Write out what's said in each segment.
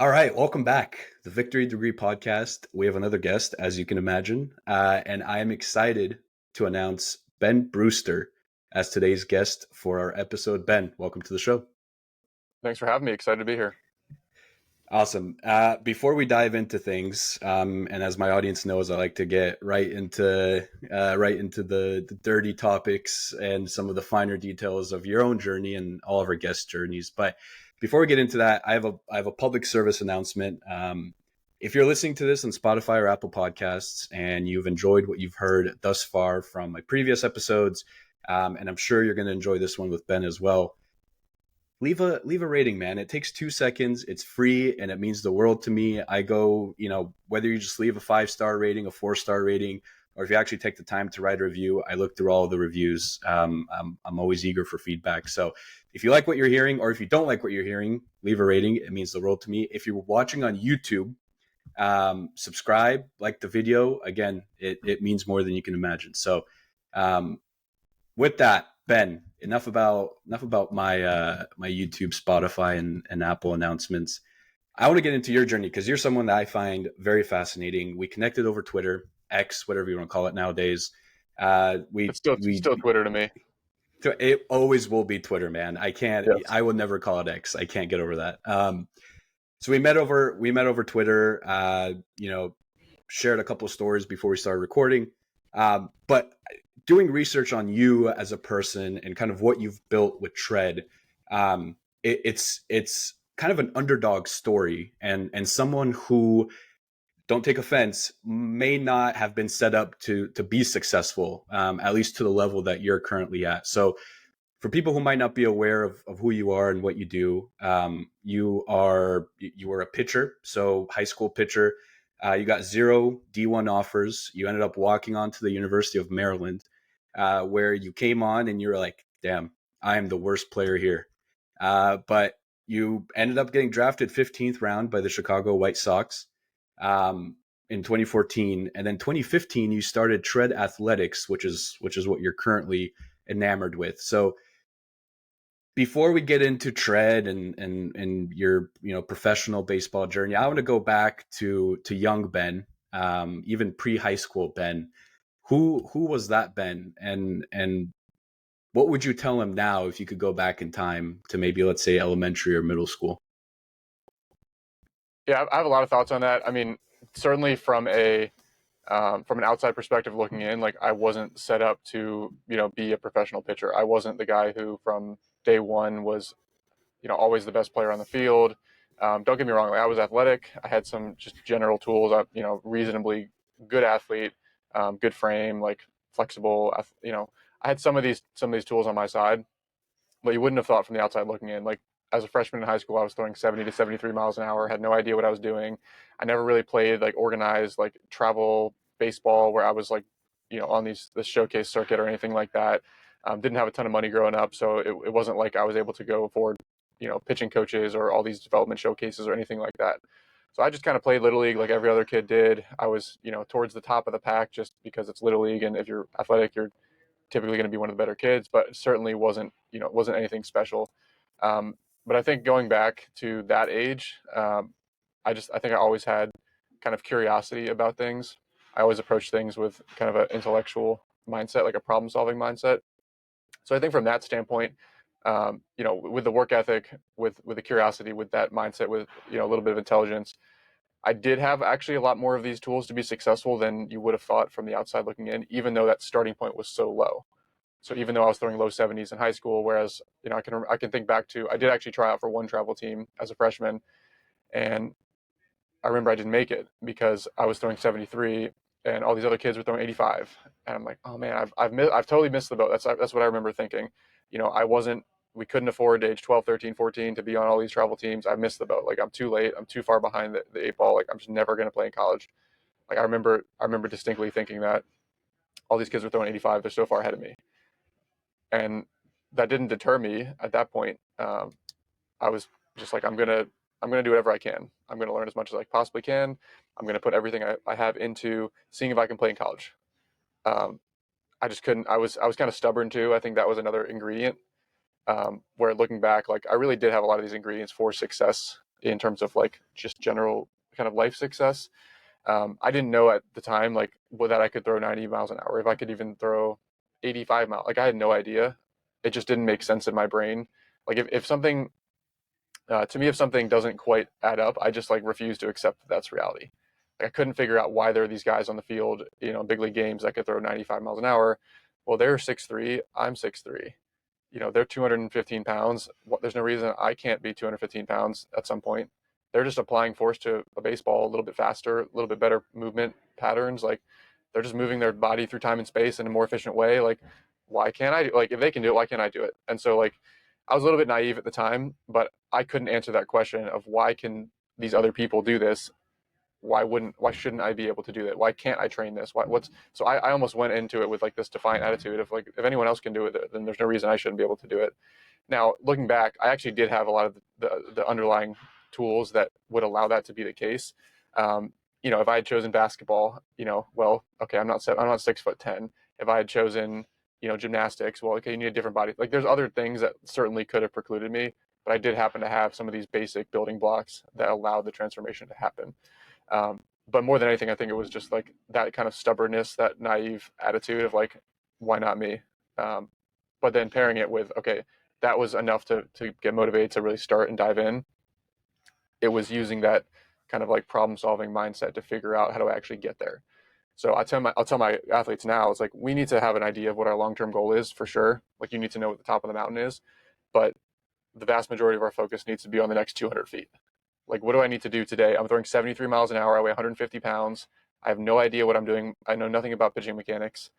All right, welcome back. The Victory Degree podcast. We have another guest, as you can imagine, and I am excited to announce Ben Brewster as today's guest for our episode. Ben, welcome to the show. Thanks for having me. Excited to be here. Awesome. Before we dive into things, and as my audience knows, I like to get right into the dirty topics and some of the finer details of your own journey and all of our guest journeys. But before we get into that, I have a public service announcement. If you're listening to this on Spotify or Apple Podcasts and you've enjoyed what you've heard thus far from my previous episodes, and I'm sure you're going to enjoy this one with Ben as well, leave a rating, man. It takes 2 seconds. It's free and it means the world to me. I go, whether you just leave a 5-star rating, a 4-star rating, or if you actually take the time to write a review, I look through all of the reviews. I'm always eager for feedback. So if you like what you're hearing, or if you don't like what you're hearing, leave a rating. It means the world to me. If you're watching on YouTube, subscribe, like the video. Again, it means more than you can imagine. So with that, Ben, enough about my my YouTube, Spotify, and Apple announcements. I want to get into your journey because you're someone that I find very fascinating. We connected over Twitter, X, whatever you want to call it nowadays. It's still Twitter to me. It always will be Twitter, man. I can't. Yes. I will never call it X. I can't get over that. So we met over Twitter. Shared a couple of stories before we started recording. But doing research on you as a person and kind of what you've built with Tread, it's kind of an underdog story and someone who, don't take offense, may not have been set up to be successful, at least to the level that you're currently at. So for people who might not be aware of who you are and what you do, you were a pitcher, so high school pitcher. You got 0 D1 offers. You ended up walking on to the University of Maryland, where you came on and you were like, damn, I am the worst player here. But you ended up getting drafted 15th round by the Chicago White Sox in 2014. And then 2015, you started Tread Athletics, which is what you're currently enamored with. So before we get into Tread and your professional baseball journey, I want to go back to young Ben, even pre-high school Ben. Who was that Ben, and what would you tell him now if you could go back in time to maybe, let's say, elementary or middle school? Yeah, I have a lot of thoughts on that. I mean, certainly from an outside perspective looking in, like I wasn't set up to be a professional pitcher. I wasn't the guy who from day one was always the best player on the field. Don't get me wrong, like, I was athletic. I had some just general tools. Reasonably good athlete, good frame, like flexible. I had some of these tools on my side, but you wouldn't have thought from the outside looking in. Like as a freshman in high school, I was throwing 70 to 73 miles an hour. Had no idea what I was doing. I never really played like organized like travel baseball where I was like on this showcase circuit or anything like that. Didn't have a ton of money growing up, so it wasn't like I was able to go afford pitching coaches or all these development showcases or anything like that. So I just kind of played Little League like every other kid did. I was, towards the top of the pack just because it's Little League. And if you're athletic, you're typically going to be one of the better kids, but it certainly wasn't anything special. But I think going back to that age, I think I always had kind of curiosity about things. I always approached things with kind of an intellectual mindset, like a problem solving mindset. So I think from that standpoint, with the work ethic, with the curiosity, with that mindset, with a little bit of intelligence, I did have actually a lot more of these tools to be successful than you would have thought from the outside looking in, even though that starting point was so low. So even though I was throwing low 70s in high school, whereas I can think back to I did actually try out for one travel team as a freshman, and I remember I didn't make it because I was throwing 73 and all these other kids were throwing 85, and I'm like, oh man, I've totally missed the boat. That's what I remember thinking. We couldn't afford age 12, 13, 14 to be on all these travel teams. I missed the boat. Like I'm too late. I'm too far behind the 8 ball. Like I'm just never going to play in college. Like I remember distinctly thinking that all these kids were throwing 85. They're so far ahead of me. And that didn't deter me at that point. I was just like, I'm gonna do whatever I can. I'm gonna learn as much as I possibly can. I'm gonna put everything I have into seeing if I can play in college. I just couldn't. I was kind of stubborn too. I think that was another ingredient. Where looking back, like I really did have a lot of these ingredients for success in terms of like just general kind of life success. I didn't know at the time like that I could throw 90 miles an hour, if I could even throw 85 miles. Like I had no idea. It just didn't make sense in my brain. Like if something to me, if something doesn't quite add up, I just like refuse to accept that that's reality. Like I couldn't figure out why there are these guys on the field, big league games that could throw 95 miles an hour. Well, they're 6'3", I'm 6'3". They're 215 pounds. There's no reason I can't be 215 pounds at some point. They're just applying force to a baseball a little bit faster, a little bit better movement patterns. Like they're just moving their body through time and space in a more efficient way. Like why can't I do? Like if they can do it, why can't I do it? And so like I was a little bit naive at the time, but I couldn't answer that question of why can these other people do this? Why shouldn't I be able to do that? Why can't I train this? So I almost went into it with like this defiant attitude of like, if anyone else can do it, then there's no reason I shouldn't be able to do it. Now, looking back, I actually did have a lot of the underlying tools that would allow that to be the case. If I had chosen basketball, well, okay, I'm not 6'10". If I had chosen, gymnastics, well, okay, you need a different body. Like there's other things that certainly could have precluded me, but I did happen to have some of these basic building blocks that allowed the transformation to happen. But more than anything, I think it was just like that kind of stubbornness, that naive attitude of like, why not me? But then pairing it with, okay, that was enough to get motivated to really start and dive in. It was using that kind of like problem solving mindset to figure out how to actually get there. So I'll tell my athletes now, it's like, we need to have an idea of what our long-term goal is for sure. Like you need to know what the top of the mountain is, but the vast majority of our focus needs to be on the next 200 feet. Like, what do I need to do today? I'm throwing 73 miles an hour. I weigh 150 pounds. I have no idea what I'm doing. I know nothing about pitching mechanics.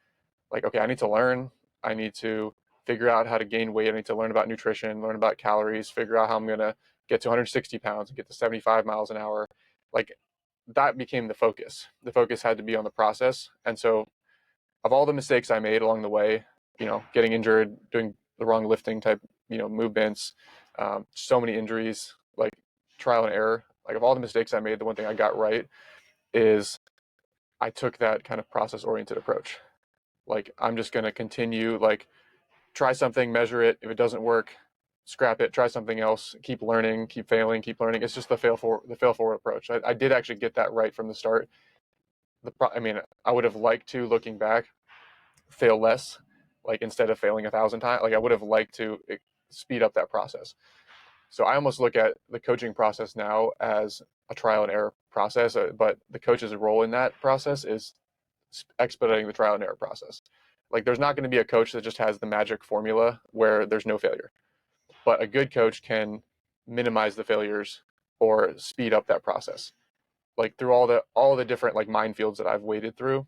Like, okay, I need to learn. I need to figure out how to gain weight. I need to learn about nutrition, learn about calories, figure out how I'm going to get to 160 pounds and get to 75 miles an hour. Like, that became the focus. The focus had to be on the process. And so, of all the mistakes I made along the way, getting injured, doing the wrong lifting type, movements, so many injuries, like trial and error. Like of all the mistakes I made, the one thing I got right is I took that kind of process oriented approach. Like I'm just going to continue, like try something, measure it. If it doesn't work, scrap it, try something else, keep learning, keep failing, keep learning. It's just the fail forward approach. I did actually get that right from the start. I would have liked to, looking back, fail less, like instead of failing 1,000 times. Like I would have liked to speed up that process. So I almost look at the coaching process now as a trial and error process, but the coach's role in that process is expediting the trial and error process. Like there's not going to be a coach that just has the magic formula where there's no failure, but a good coach can minimize the failures or speed up that process. Like through all the different like minefields that I've waded through,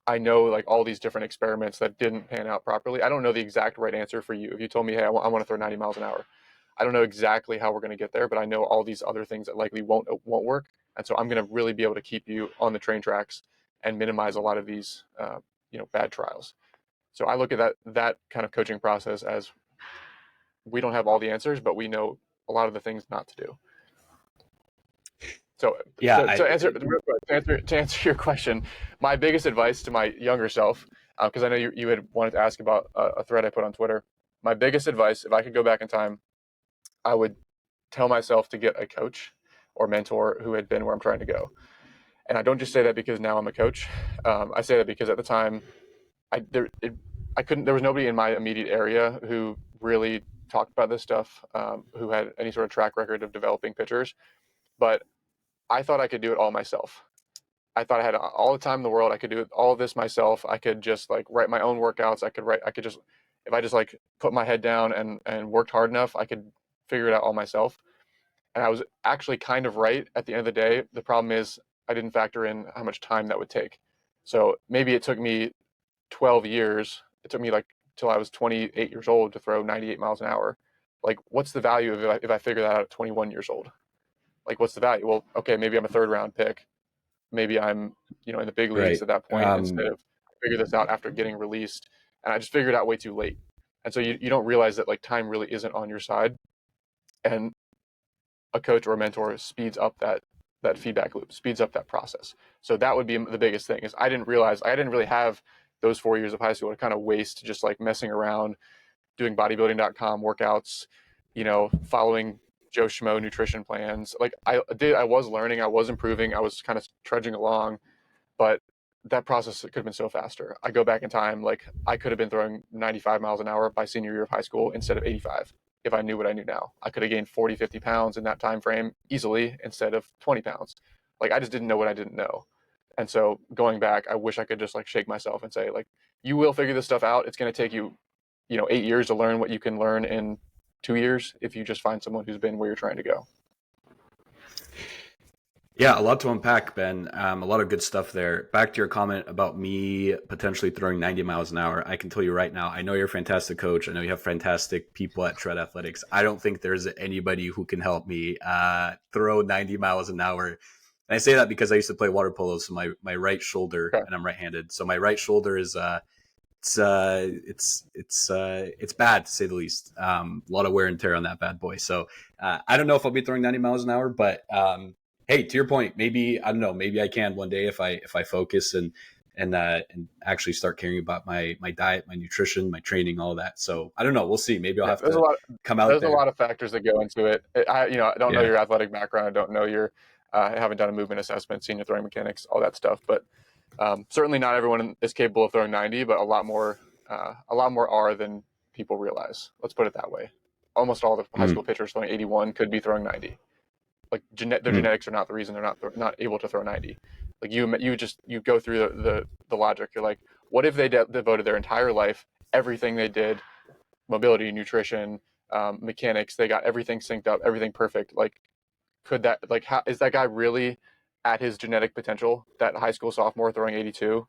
I know like all these different experiments that didn't pan out properly. I don't know the exact right answer for you. If you told me, hey, I want to throw 90 miles an hour, I don't know exactly how we're going to get there, but I know all these other things that likely won't work. And so I'm going to really be able to keep you on the train tracks and minimize a lot of these, bad trials. So I look at that kind of coaching process as we don't have all the answers, but we know a lot of the things not to do. So, Yeah, to answer your question, my biggest advice to my younger self, because I know you had wanted to ask about a thread I put on Twitter. My biggest advice, if I could go back in time, I would tell myself to get a coach or mentor who had been where I'm trying to go. And I don't just say that because now I'm a coach. I say that because at the time, there was nobody in my immediate area who really talked about this stuff, who had any sort of track record of developing pitchers. But I thought I could do it all myself. I thought I had all the time in the world. I could do all of this myself. I could just like write my own workouts. If I just like put my head down and worked hard enough, I could figure it out all myself. And I was actually kind of right at the end of the day. The problem is I didn't factor in how much time that would take. So maybe it took me 12 years. It took me like till I was 28 years old to throw 98 miles an hour. Like, what's the value of it if I figure that out at 21 years old? Like, what's the value? Well, okay, maybe I'm a third round pick. Maybe I'm, in the big leagues right. at that point instead of figure this out after getting released. And I just figured it out way too late. And so you don't realize that like time really isn't on your side. And a coach or a mentor speeds up that feedback loop, speeds up that process. So that would be the biggest thing is I didn't realize I didn't really have those 4 years of high school to kind of waste just like messing around, doing bodybuilding.com workouts, following Joe Schmo nutrition plans. Like I was learning, I was improving, I was kind of trudging along, but that process could have been so faster. I go back in time, like I could have been throwing 95 miles an hour by senior year of high school instead of 85 if I knew what I knew now. I could have gained 40, 50 pounds in that time frame easily instead of 20 pounds. Like I just didn't know what I didn't know. And so going back, I wish I could just like shake myself and say like, you will figure this stuff out. It's going to take you, 8 years to learn what you can learn in 2 years if you just find someone who's been where you're trying to go. Yeah, a lot to unpack, Ben. A lot of good stuff there. Back to your comment about me potentially throwing 90 miles an hour. I can tell you right now, I know you're a fantastic coach. I know you have fantastic people at Tread Athletics. I don't think there's anybody who can help me throw 90 miles an hour. And I say that because I used to play water polo, so my right shoulder, Okay. and I'm right-handed, so my right shoulder is it's bad to say the least. A lot of wear and tear on that bad boy. So I don't know if I'll be throwing 90 miles an hour, but hey, to your point, maybe I don't know. Maybe I can one day if I focus and actually start caring about my diet, my nutrition, my training, all that. So I don't know. We'll see. Maybe I'll Yeah, have to come out there's a there. lot of factors that go into it. I don't know Yeah. your athletic background. I don't know I haven't done a movement assessment, seen your throwing mechanics, all that stuff. But certainly not everyone is capable of throwing 90, but a lot more are than people realize. Let's put it that way. Almost all the high school Mm, pitchers throwing 81 could be throwing 90. Like their mm. genetics are not the reason they're not able to throw 90. Like you go through the logic. You're like, what if they devoted their entire life, everything they did, mobility, nutrition, mechanics, they got everything synced up, everything perfect. Like, could that how is that guy really at his genetic potential? That high school sophomore throwing 82?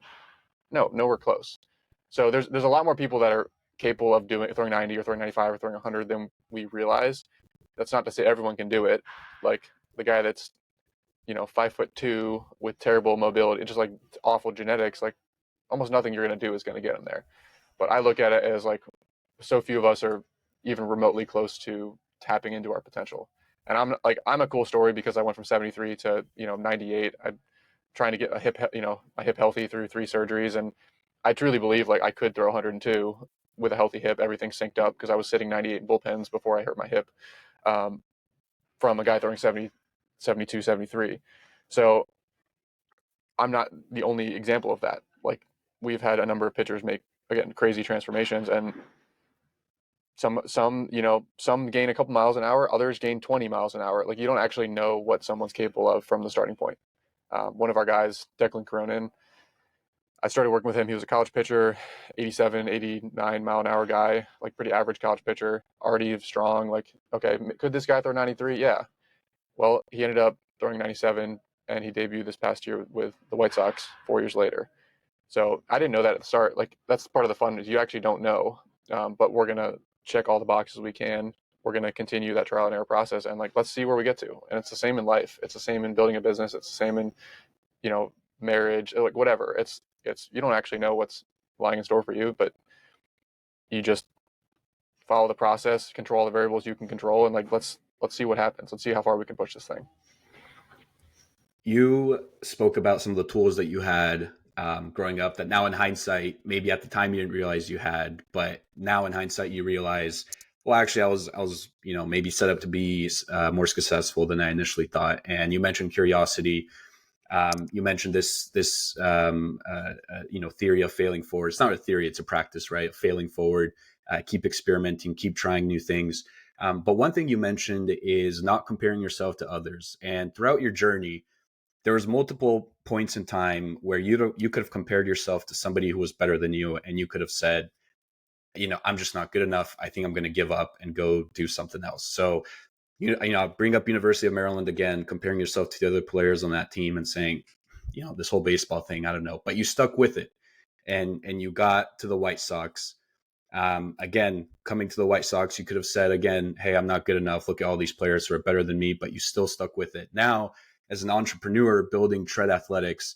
No, nowhere close. So there's a lot more people that are capable of throwing 90 or throwing 95 or throwing 100 than we realize. That's not to say everyone can do it. Like the guy that's 5'2" with terrible mobility, just like awful genetics, like almost nothing you're gonna do is gonna get him there. But I look at it as like so few of us are even remotely close to tapping into our potential. And I'm a cool story because I went from 73 to 98. I'm trying to get a hip healthy through 3 surgeries, and I truly believe like I could throw 102 with a healthy hip, everything synced up because I was sitting 98 in bullpens before I hurt my hip, um, from a guy throwing 70, 72, 73. So I'm not the only example of that. Like we've had a number of pitchers make again crazy transformations, and some gain a couple miles an hour, others gain 20 miles an hour. Like you don't actually know what someone's capable of from the starting point. One of our guys, Declan Cronin, I started working with him. He was a college pitcher, 87, 89 mile an hour guy, like pretty average college pitcher, already strong. Like, okay, could this guy throw 93? Yeah. Well, he ended up throwing 97, and he debuted this past year with the White Sox 4 years later. So I didn't know that at the start. Like that's part of the fun is you actually don't know, but we're gonna check all the boxes we can. We're gonna continue that trial and error process, and like let's see where we get to. And it's the same in life. It's the same in building a business. It's the same in you know marriage, like whatever. It's you don't actually know what's lying in store for you, but you just follow the process, control all the variables you can control, and like let's see what happens. Let's see how far we can push this thing. You spoke about some of the tools that you had growing up that now in hindsight, maybe at the time you didn't realize you had, but now in hindsight you realize, well, actually I was, maybe set up to be more successful than I initially thought. And you mentioned curiosity. You mentioned this theory of failing forward. It's not a theory; it's a practice, right? Failing forward, keep experimenting, keep trying new things. But one thing you mentioned is not comparing yourself to others. And throughout your journey, there was multiple points in time where you could have compared yourself to somebody who was better than you, and you could have said, I'm just not good enough. I think I'm going to give up and go do something else. So, bring up University of Maryland again, comparing yourself to the other players on that team and saying, this whole baseball thing, I don't know, but you stuck with it, and you got to the White Sox. Again, coming to the White Sox, you could have said again, hey, I'm not good enough. Look at all these players who are better than me, but you still stuck with it. Now, as an entrepreneur building Tread Athletics,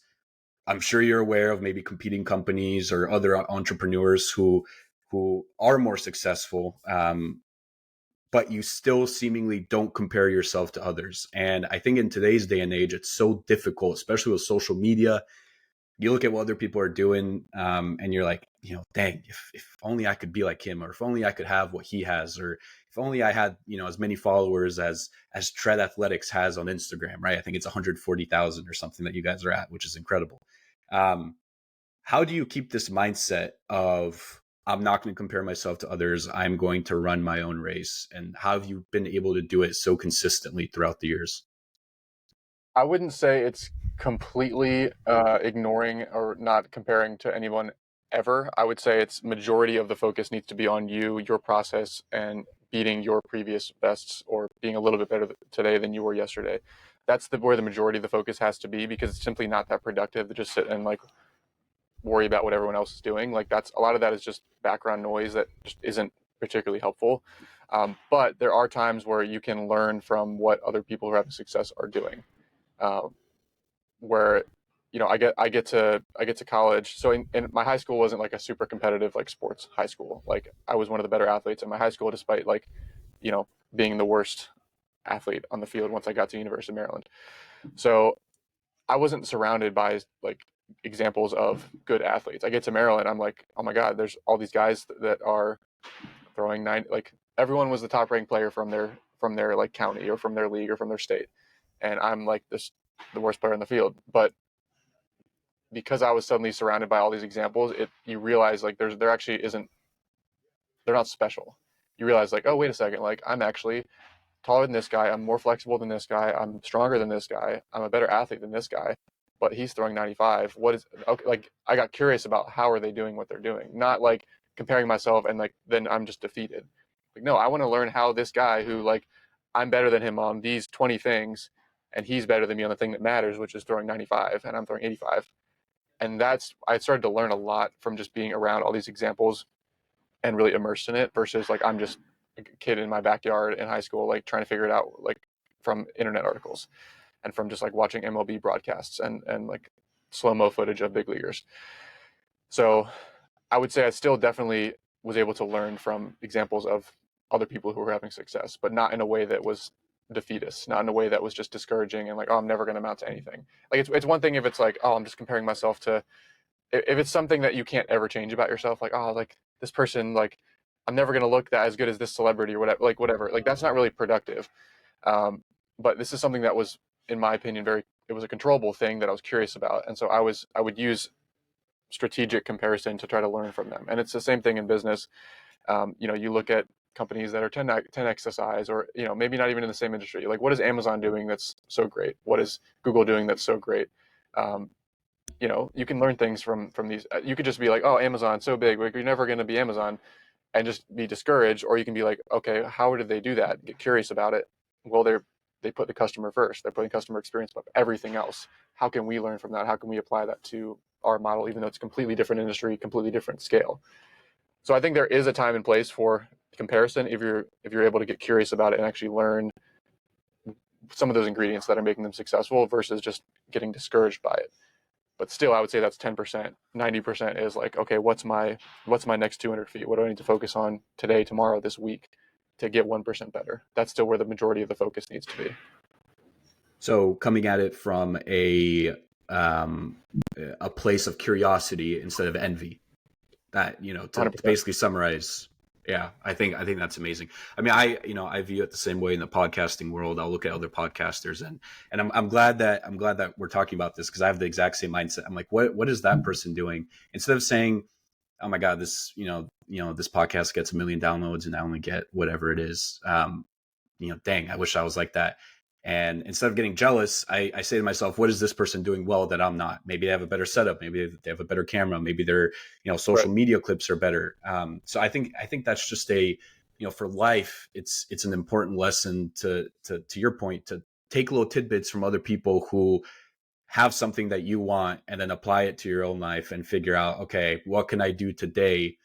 I'm sure you're aware of maybe competing companies or other entrepreneurs who are more successful, but you still seemingly don't compare yourself to others. And I think in today's day and age, it's so difficult, especially with social media. you look at what other people are doing, and you're like, dang, if only I could be like him, or if only I could have what he has, or if only I had, as many followers as Tread Athletics has on Instagram, right? I think it's 140,000 or something that you guys are at, which is incredible. Um, how do you keep this mindset of, I'm not going to compare myself to others, I'm going to run my own race? And how have you been able to do it so consistently throughout the years? I wouldn't say it's completely ignoring or not comparing to anyone ever. I would say it's majority of the focus needs to be on you, your process, and beating your previous bests or being a little bit better today than you were yesterday. That's where the majority of the focus has to be, because it's simply not that productive to just sit and like worry about what everyone else is doing. Like, that's a lot of that is just background noise that just isn't particularly helpful. But there are times where you can learn from what other people who are having success are doing. Uh, where I get to college. So in my high school wasn't like a super competitive like sports high school. Like, I was one of the better athletes in my high school, despite like you know being the worst athlete on the field once I got to University of Maryland. So I wasn't surrounded by like examples of good athletes. I get to Maryland, I'm like, oh my god, there's all these guys that are throwing nine. Like, everyone was the top ranked player from their like county or from their league or from their state, and I'm like this the worst player in the field. But because I was suddenly surrounded by all these examples, you realize like there actually isn't, they're not special. You realize like, oh wait a second, like I'm actually taller than this guy, I'm more flexible than this guy, I'm stronger than this guy, I'm a better athlete than this guy, but he's throwing 95. What is okay? Like, I got curious about how are they doing what they're doing, not like comparing myself and like then I'm just defeated. Like, no, I want to learn how this guy who like I'm better than him on these 20 things, and he's better than me on the thing that matters, which is throwing 95, and I'm throwing 85. And I started to learn a lot from just being around all these examples and really immersed in it, versus like I'm just a kid in my backyard in high school like trying to figure it out like from internet articles and from just like watching MLB broadcasts and like slow-mo footage of big leaguers. So I would say I still definitely was able to learn from examples of other people who were having success, but not in a way that was defeatist, not in a way that was just discouraging and like, oh, I'm never going to amount to anything. Like, it's one thing if it's like, oh, I'm just comparing myself to, if it's something that you can't ever change about yourself, like, oh, like this person, like I'm never going to look that as good as this celebrity or whatever, like that's not really productive. But this is something that was, in my opinion, it was a controllable thing that I was curious about. And so I would use strategic comparison to try to learn from them. And it's the same thing in business. You look at companies that are 10x the size, or maybe not even in the same industry. Like, what is Amazon doing that's so great? What is Google doing that's so great? Um, you can learn things from these. You could just be like, oh, Amazon's so big, like you're never going to be Amazon, and just be discouraged. Or you can be like, okay, how did they do that? Get curious about it. Well, they put the customer first. They're putting customer experience above everything else. How can we learn from that? How can we apply that to our model, even though it's a completely different industry, completely different scale? So I think there is a time and place for comparison if you're able to get curious about it and actually learn some of those ingredients that are making them successful, versus just getting discouraged by it. But still, I would say that's 10%. 90% is like, okay, what's my next 200 feet? What do I need to focus on today, tomorrow, this week to get 1% better? That's still where the majority of the focus needs to be. So coming at it from um, a place of curiosity instead of envy. That, to 100%. basically summarize. Yeah, I think that's amazing. I mean, I view it the same way in the podcasting world. I'll look at other podcasters, and I'm glad that we're talking about this, because I have the exact same mindset. I'm like, what is that person doing? Instead of saying, oh my god, this this podcast gets 1 million downloads and I only get whatever it is. Dang, I wish I was like that. And instead of getting jealous, I say to myself, what is this person doing well that I'm not? Maybe they have a better setup. Maybe they have a better camera. Maybe their, Right. social media clips are better. So I think that's just for life, it's an important lesson to your point, to take little tidbits from other people who have something that you want, and then apply it to your own life and figure out, okay, what can I do today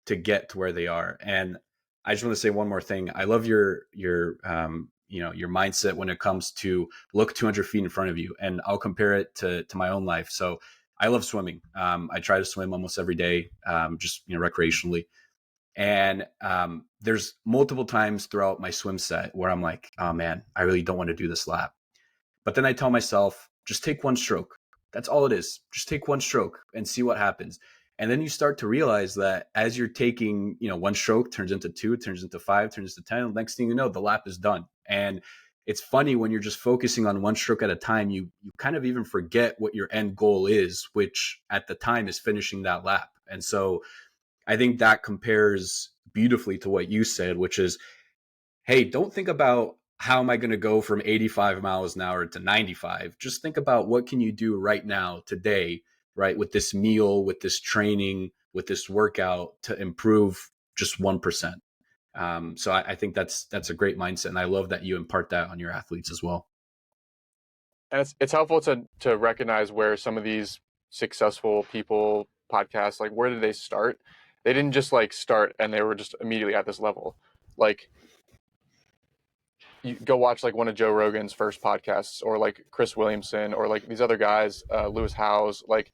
to get to where they are? And I just want to say one more thing. I love your mindset when it comes to look 200 feet in front of you. And I'll compare it to my own life. So I love swimming. I try to swim almost every day, just recreationally. And there's multiple times throughout my swim set where I'm like, oh man, I really don't want to do this lap. But then I tell myself, just take one stroke. That's all it is. Just take one stroke and see what happens. And then you start to realize that as you're taking, one stroke turns into two, turns into five, turns into 10. Next thing you know, the lap is done. And it's funny when you're just focusing on one stroke at a time, you kind of even forget what your end goal is, which at the time is finishing that lap. And so I think that compares beautifully to what you said, which is, hey, don't think about how am I going to go from 85 miles an hour to 95. Just think about what can you do right now, today, right, with this meal, with this training, with this workout to improve just 1%. So I think that's a great mindset, and I love that you impart that on your athletes as well. And it's helpful to recognize where some of these successful people podcasts, like, where did they start? They didn't just like start and they were just immediately at this level. Like, you go watch like one of Joe Rogan's first podcasts, or like Chris Williamson, or like these other guys, Lewis Howes. Like,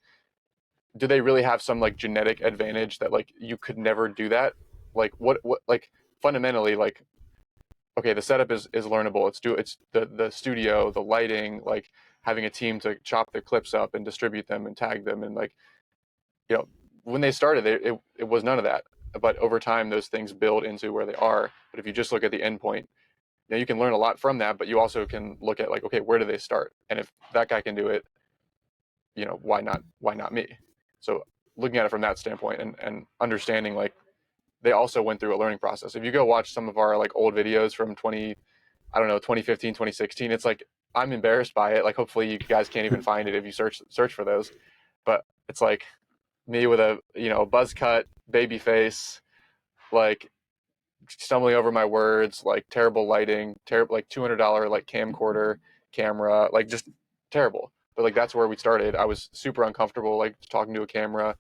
do they really have some like genetic advantage that like you could never do that? Like, what like fundamentally, like, okay, the setup is learnable. It's the studio, the lighting, like having a team to chop the clips up and distribute them and tag them, and like, when they started, it was none of that. But over time, those things build into where they are. But if you just look at the end point, you can learn a lot from that. But you also can look at like, okay, where do they start? And if that guy can do it, why not me? So looking at it from that standpoint, and understanding like they also went through a learning process. If you go watch some of our like old videos from 2015, 2016, it's like, I'm embarrassed by it. Like, hopefully you guys can't even find it if you search for those. But it's like me with a buzz cut, baby face, like stumbling over my words, like terrible lighting, terrible, like $200 like camcorder camera, like just terrible. But like that's where we started. I was super uncomfortable like talking to a camera,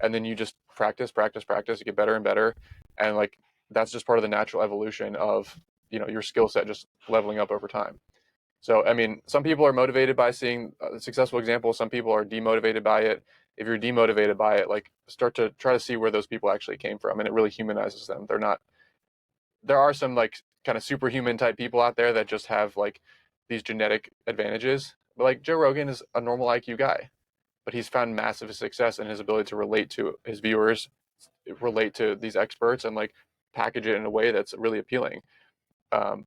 and then you just practice, you get better and better, and like that's just part of the natural evolution of your skill set just leveling up over time. So I mean, some people are motivated by seeing successful examples. Some people are demotivated by it. If you're demotivated by it, like, start to try to see where those people actually came from, and it really humanizes them. They're not. There are some like kind of superhuman type people out there that just have like these genetic advantages. But like Joe Rogan is a normal IQ guy, but he's found massive success in his ability to relate to his viewers, relate to these experts, and like package it in a way that's really appealing. Um,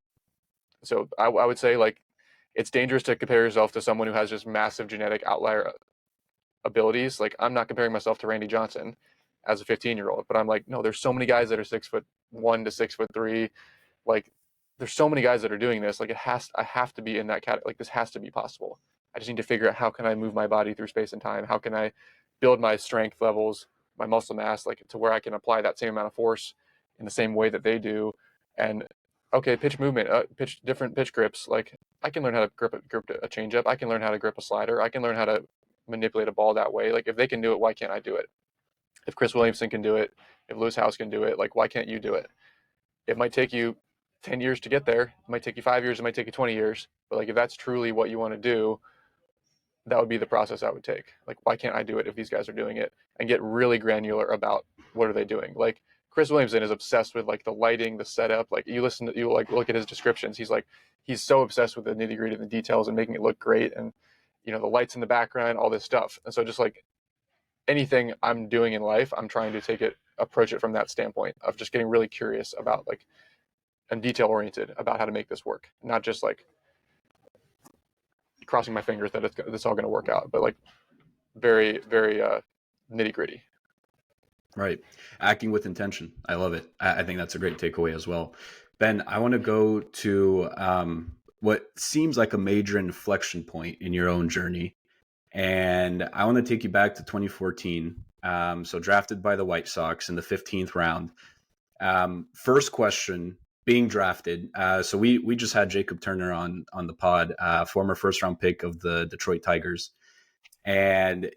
so I would say like it's dangerous to compare yourself to someone who has just massive genetic outlier abilities. Like, I'm not comparing myself to Randy Johnson as a 15-year-old, but I'm like, no, there's so many guys that are 6'1" to 6'3". Like, there's so many guys that are doing this. Like, I have to be in that category. Like, this has to be possible. I just need to figure out, how can I move my body through space and time? How can I build my strength levels, my muscle mass, like, to where I can apply that same amount of force in the same way that they do? And okay, pitch movement, different pitch grips. Like, I can learn how to grip a changeup. I can learn how to grip a slider. I can learn how to manipulate a ball that way. Like, if they can do it, why can't I do it? If Chris Williamson can do it, if Lewis Howes can do it, like, why can't you do it? It might take you 10 years to get there. It might take you 5 years. It might take you 20 years. But like, if that's truly what you want to do, that would be the process I would take. Like, why can't I do it if these guys are doing it? And get really granular about what are they doing. Like, Chris Williamson is obsessed with like the lighting, the setup. Like, you like look at his descriptions. He's so obsessed with the nitty gritty and the details and making it look great. And the lights in the background, all this stuff. And so just like anything I'm doing in life, I'm trying to approach it from that standpoint of just getting really curious about like, and detail oriented about how to make this work. Not just like crossing my fingers that it's all going to work out, but like very, very nitty gritty. Right. Acting with intention. I love it. I think that's a great takeaway as well. Ben, I want to go to what seems like a major inflection point in your own journey. And I want to take you back to 2014. So drafted by the White Sox in the 15th round. First question, being drafted. So we just had Jacob Turner on the pod, former first round pick of the Detroit Tigers. And,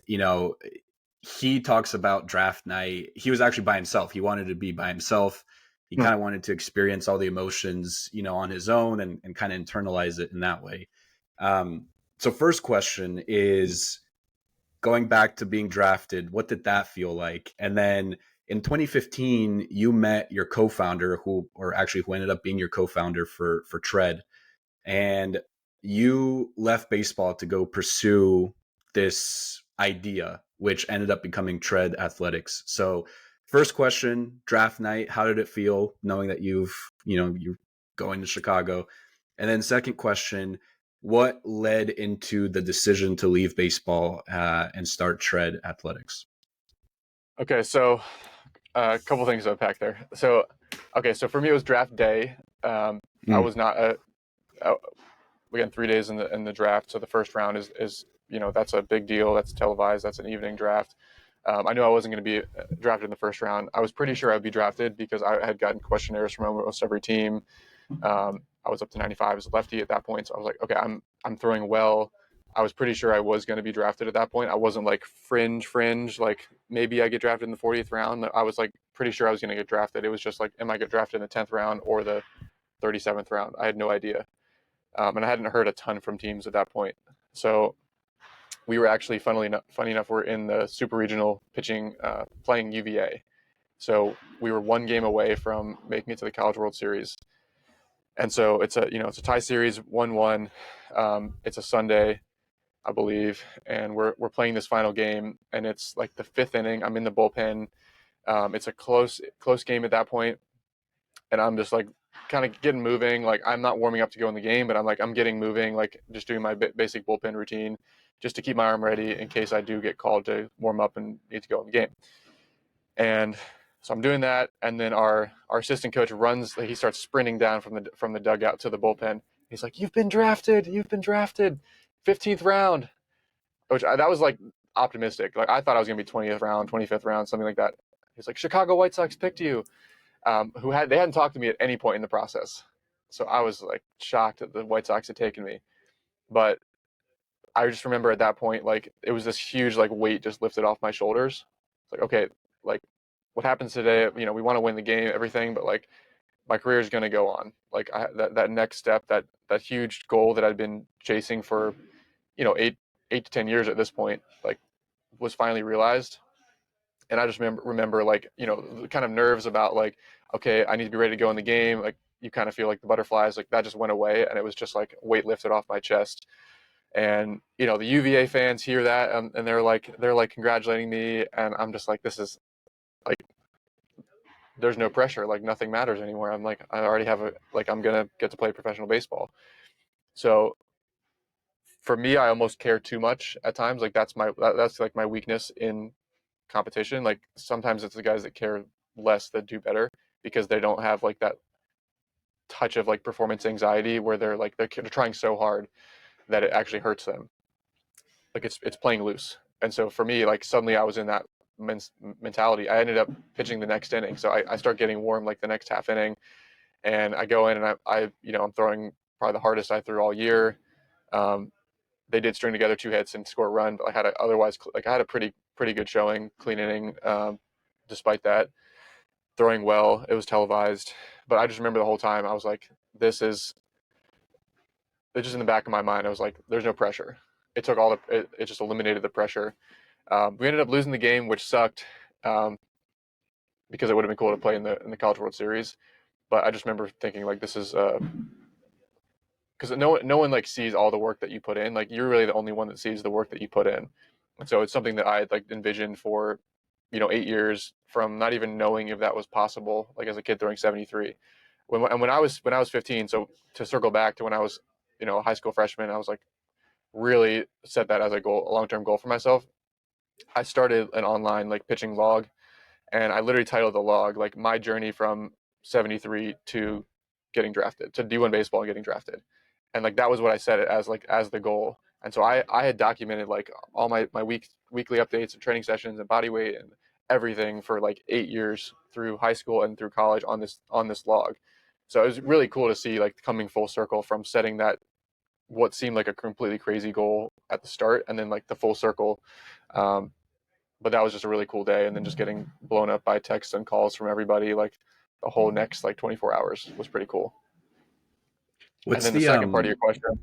he talks about draft night. He was actually by himself. He wanted to be by himself. He kind of wanted to experience all the emotions, on his own and kind of internalize it in that way. So first question is, going back to being drafted, what did that feel like? And then in 2015, you met your co-founder who ended up being your co-founder for Tread. And you left baseball to go pursue this idea, which ended up becoming Tread Athletics. So, first question, draft night, how did it feel knowing that you're going to Chicago? And then second question, what led into the decision to leave baseball and start Tread Athletics? Okay, so a couple things to unpack there. So, okay, so for me it was draft day. I Mm. was not again 3 days in the draft. So the first round is that's a big deal. That's televised. That's an evening draft. I knew I wasn't going to be drafted in the first round. I was pretty sure I'd be drafted because I had gotten questionnaires from almost every team. I was up to 95 as a lefty at that point, so I was like, okay, I'm throwing well. I was pretty sure I was going to be drafted at that point. I wasn't like fringe, like maybe I get drafted in the 40th round. I was like pretty sure I was going to get drafted. It was just like, am I get drafted in the 10th round or the 37th round? I had no idea, and I hadn't heard a ton from teams at that point. So we were actually, funny enough, we're in the super regional pitching, playing UVA. So we were one game away from making it to the College World Series. And so it's a tie series, 1-1. It's a Sunday, I believe, and we're playing this final game, and it's like the fifth inning. I'm in the bullpen. It's a close game at that point, and I'm just like kind of getting moving. Like I'm not warming up to go in the game, but I'm getting moving, like just doing my basic bullpen routine, just to keep my arm ready in case I do get called to warm up and need to go in the game. And so I'm doing that, and then our assistant coach runs. Like, he starts sprinting down from the dugout to the bullpen. He's like, "You've been drafted. You've been drafted, 15th round." That was like optimistic. Like I thought I was gonna be 20th round, 25th round, something like that. He's like, "Chicago White Sox picked you." They hadn't talked to me at any point in the process, so I was like shocked that the White Sox had taken me. But I just remember at that point, like it was this huge like weight just lifted off my shoulders. It's like, okay, like what happens today? We want to win the game, everything, but like my career is going to go on. Like that next step, that huge goal that I'd been chasing for, 8 to 10 years at this point, like was finally realized. And I just remember like, the kind of nerves about like, okay, I need to be ready to go in the game. Like you kind of feel like the butterflies, like that just went away, and it was just like weight lifted off my chest. And the UVA fans hear that, and they're like congratulating me, and I'm just like, this is like, there's no pressure, like nothing matters anymore. I'm like, I already have I'm gonna get to play professional baseball. So for me, I almost care too much at times. Like that's like my weakness in competition. Like sometimes it's the guys that care less that do better because they don't have like that touch of like performance anxiety where they're trying so hard that it actually hurts them. Like it's playing loose. And so for me, like suddenly I was in that mentality. I ended up pitching the next inning, so I start getting warm like the next half inning, and I go in and I'm throwing probably the hardest I threw all year. Um, they did string together 2 hits and score a run, but I had a pretty good showing, clean inning. Despite that, throwing well, it was televised, but I just remember the whole time I was like, this is it's just in the back of my mind. I was like, there's no pressure. It took it just eliminated the pressure. We ended up losing the game, which sucked, um, because it would have been cool to play in the College World Series. But I just remember thinking like, this is because no one like sees all the work that you put in. Like you're really the only one that sees the work that you put in. And so it's something that I had like envisioned for 8 years, from not even knowing if that was possible. Like as a kid throwing 73. When I was 15. So to circle back to when I was a high school freshman, I was like really set that as a goal, a long-term goal for myself. I started an online like pitching log, and I literally titled the log like my journey from 73 to getting drafted to D1 baseball and getting drafted. And like that was what I set it as the goal. And so I had documented like all my weekly updates and training sessions and body weight and everything for like 8 years through high school and through college on this log. So it was really cool to see like coming full circle from setting that what seemed like a completely crazy goal at the start, and then like the full circle. Um, but that was just a really cool day, and then just getting blown up by texts and calls from everybody like the whole next like 24 hours was pretty cool. And What's then the the second part of your question,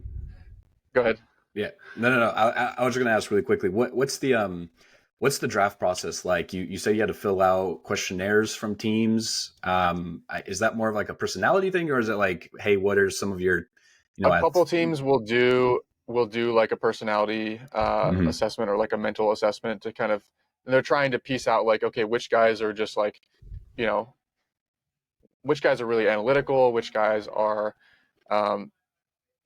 go ahead. Yeah, no. I was just gonna ask really quickly. What's the draft process like? You say you had to fill out questionnaires from teams. Is that more of like a personality thing, or is it like, hey, what are some of your, A couple teams will do like a personality Hmm. assessment or like a mental assessment to kind of, and they're trying to piece out like, okay, which guys are just like, you know, which guys are really analytical, which guys are, um,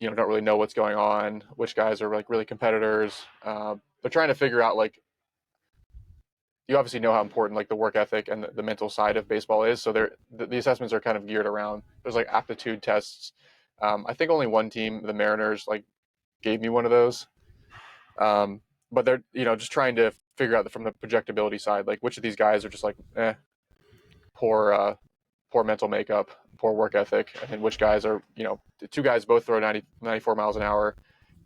don't really know what's going on, which guys are like really competitors. They're trying to figure out like, you obviously know how important like the work ethic and the mental side of baseball is. So the assessments are kind of geared around. There's like aptitude tests. I think only one team, the Mariners, like gave me one of those. But they're just trying to figure out from the projectability side, like which of these guys are just like poor poor mental makeup, poor work ethic, and then which guys are the two guys both throw 94 miles an hour,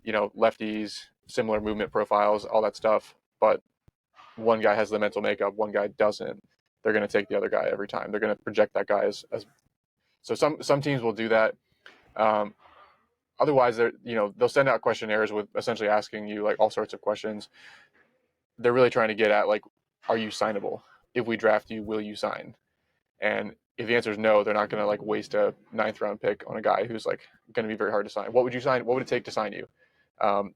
lefties, similar movement profiles, all that stuff, but one guy has the mental makeup, one guy doesn't. They're going to take the other guy every time. They're going to project that guy as so. Some teams will do that. Um, Otherwise, they'll send out questionnaires with essentially asking you like all sorts of questions. They're really trying to get at like, are you signable? If we draft you, will you sign? And if the answer is no, they're not going to like waste a ninth round pick on a guy who's like going to be very hard to sign. What would you sign? What would it take to sign you? Um,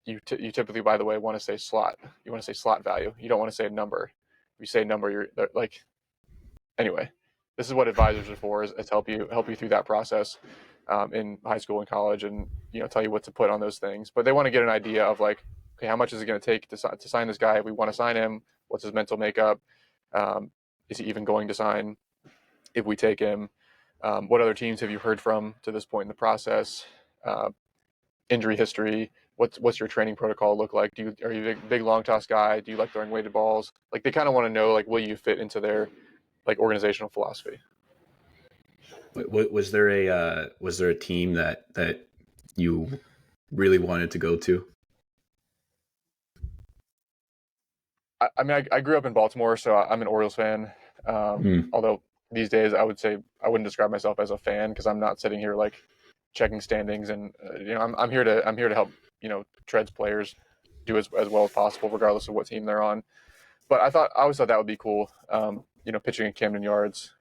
you typically, by the way, want to say slot. You want to say slot value. You don't want to say a number. If you say a number, you're like, anyway. This is what advisors are for: is help you through that process in high school and college, and tell you what to put on those things. But they want to get an idea of like, okay, how much is it going to take to sign this guy? If we want to sign him, what's his mental makeup? Um, is he even going to sign if we take him? What other teams have you heard from to this point in the process? Uh, Injury history. What's your training protocol look like? Are you a big long toss guy? Do you like throwing weighted balls? Like they kind of want to know like, will you fit into their like organizational philosophy? Was there a team that you really wanted to go to? I mean, I grew up in Baltimore, so I'm an Orioles fan. Hmm. Although these days I would say I wouldn't describe myself as a fan because I'm not sitting here like checking standings, and I'm here to help Treds players do as well as possible, regardless of what team they're on. But I always thought that would be cool. Pitching at Camden Yards,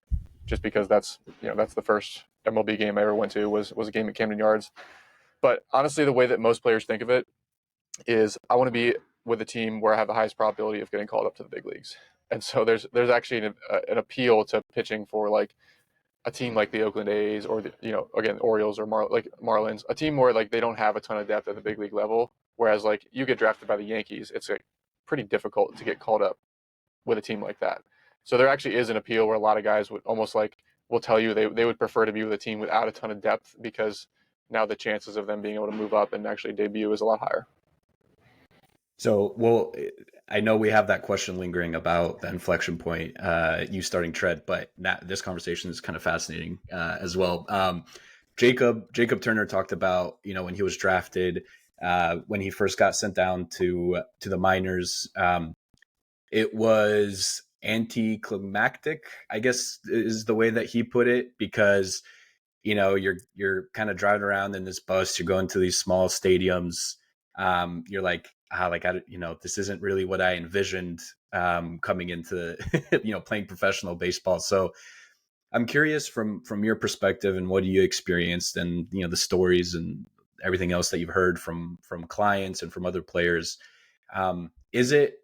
just because that's the first MLB game I ever went to was a game at Camden Yards. But honestly, the way that most players think of it is I want to be with a team where I have the highest probability of getting called up to the big leagues. And so there's actually an appeal to pitching for like a team like the Oakland A's or the again Orioles or like Marlins, a team where like they don't have a ton of depth at the big league level. Whereas like you get drafted by the Yankees, it's like pretty difficult to get called up with a team like that. So there actually is an appeal where a lot of guys would almost like will tell you they would prefer to be with a team without a ton of depth because now the chances of them being able to move up and actually debut is a lot higher. So, well, I know we have that question lingering about the inflection point, you starting Tread, but this conversation is kind of fascinating as well. Jacob Turner talked about when he was drafted, when he first got sent down to the minors. It was anticlimactic, I guess is the way that he put it, because you're kind of driving around in this bus, you're going to these small stadiums, you're like like this isn't really what I envisioned coming into playing professional baseball. So I'm curious from your perspective and what you experienced, and the stories and everything else that you've heard from clients and from other players. Is it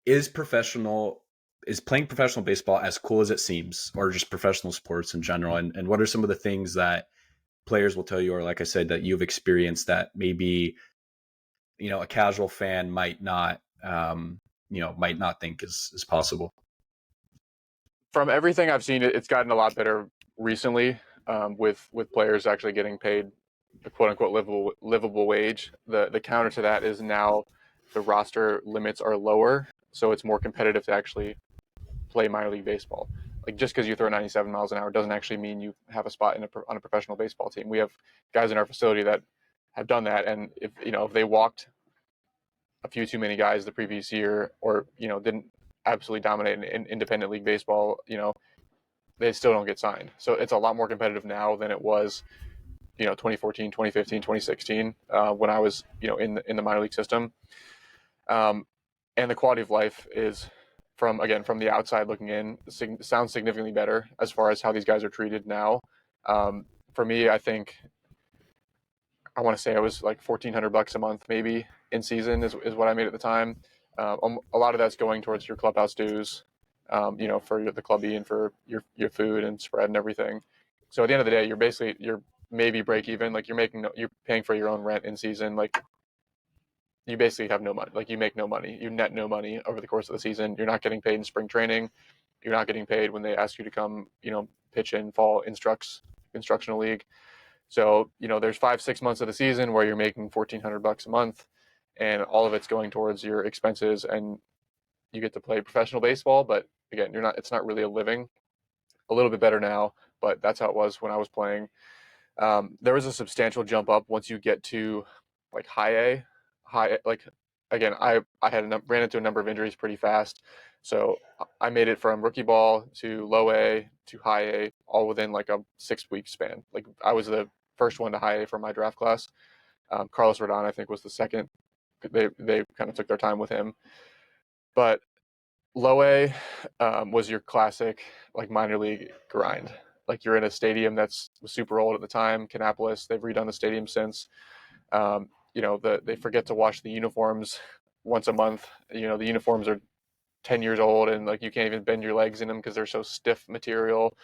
is professional is playing professional baseball as cool as it seems, or just professional sports in general? And what are some of the things that players will tell you, or like I said, that you've experienced that maybe a casual fan might not think is possible? From everything I've seen, it's gotten a lot better recently with players actually getting paid a quote unquote livable wage. The counter to that is now the roster limits are lower, so it's more competitive to actually play minor league baseball. Like just because you throw 97 miles an hour doesn't actually mean you have a spot on a professional baseball team. We have guys in our facility that have done that, and if they walked a few too many guys the previous year, or didn't absolutely dominate in independent league baseball, they still don't get signed. So it's a lot more competitive now than it was 2014, 2015, 2016 when I was in the minor league system. um, and the quality of life is from the outside looking in sounds significantly better as far as how these guys are treated now. For me, I think I want to say I was like $1,400 a month, maybe in season is what I made at the time. A lot of that's going towards your clubhouse dues, for the clubby and for your food and spread and everything. So at the end of the day, you're maybe break even. Like you're paying for your own rent in season. Like you basically have no money. Like you make no money. You net no money over the course of the season. You're not getting paid in spring training. You're not getting paid when they ask you to come, pitch in fall instructional league. So, there's 5, 6 months of the season where you're making $1,400 a month, and all of it's going towards your expenses, and you get to play professional baseball. But again, it's not really a living. A little bit better now, but that's how it was when I was playing. There was a substantial jump up once you get to like high A, like again, I ran into a number of injuries pretty fast, so I made it from rookie ball to low A to high A all within like a 6 week span. Like I was the first one to high A for my draft class. Carlos Rodon, I think, was the second. They kind of took their time with him, but low A was your classic like minor league grind. Like you're in a stadium that's super old at the time, Kannapolis. They've redone the stadium since. They forget to wash the uniforms once a month. The uniforms are 10 years old, and like you can't even bend your legs in them because they're so stiff material.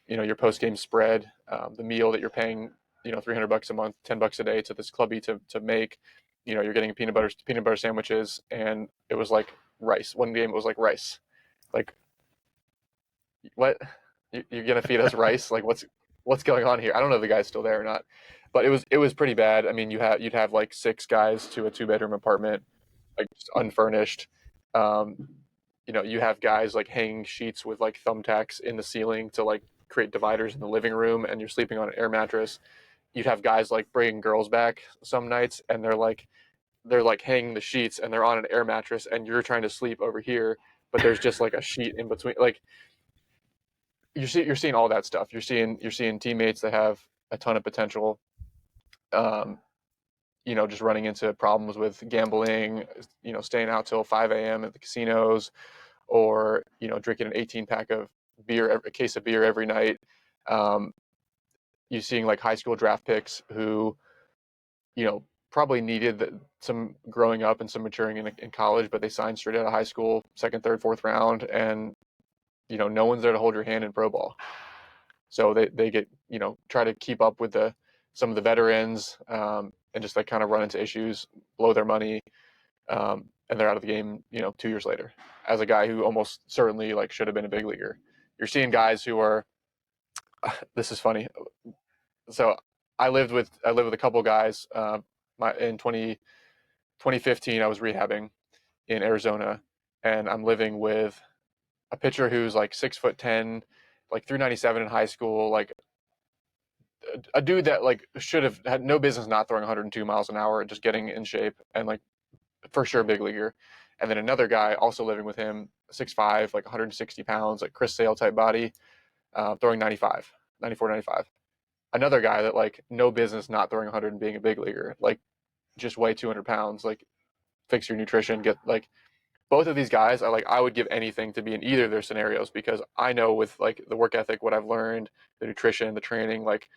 Your post game spread, the meal that you're paying, $300 a month, $10 a day to this clubby to make. You're getting peanut butter sandwiches, and it was like rice. One game it was like rice. Like what? You're gonna feed us rice? Like what's going on here? I don't know if the guy's still there or not, but it was pretty bad. I mean, you'd have like 6 guys to a 2 bedroom apartment, like just unfurnished. Um, you have guys like hanging sheets with like thumbtacks in the ceiling to like create dividers in the living room, and you're sleeping on an air mattress. You'd have guys like bringing girls back some nights, and they're like hanging the sheets, and they're on an air mattress, and you're trying to sleep over here, but there's just like a sheet in between. Like you're seeing all that stuff. You're seeing teammates that have a ton of potential. Um, just running into problems with gambling. Staying out till 5 a.m. at the casinos, or drinking an 18 pack of beer, a case of beer every night. Um, you're seeing like high school draft picks who probably needed some growing up and some maturing in college, but they signed straight out of high school, second, third, fourth round, and no one's there to hold your hand in pro ball. So they get try to keep up with some of the veterans, and just like kind of run into issues, blow their money, and they're out of the game 2 years later. As a guy who almost certainly like should have been a big leaguer, you're seeing guys who are. This is funny. So I lived with a couple of guys. In 2015, I was rehabbing in Arizona, and I'm living with a pitcher who's like 6'10", like 397 in high school, like a dude that like should have had no business not throwing 102 miles an hour and just getting in shape, and like for sure big leaguer. And then another guy also living with him, 6'5", like 160 pounds, like Chris Sale type body, throwing 95, 94, 95. Another guy that like no business not throwing 100 and being a big leaguer, like just weigh 200 pounds, like fix your nutrition, get like both of these guys. I would give anything to be in either of their scenarios, because I know with like the work ethic, what I've learned, the nutrition, the training, like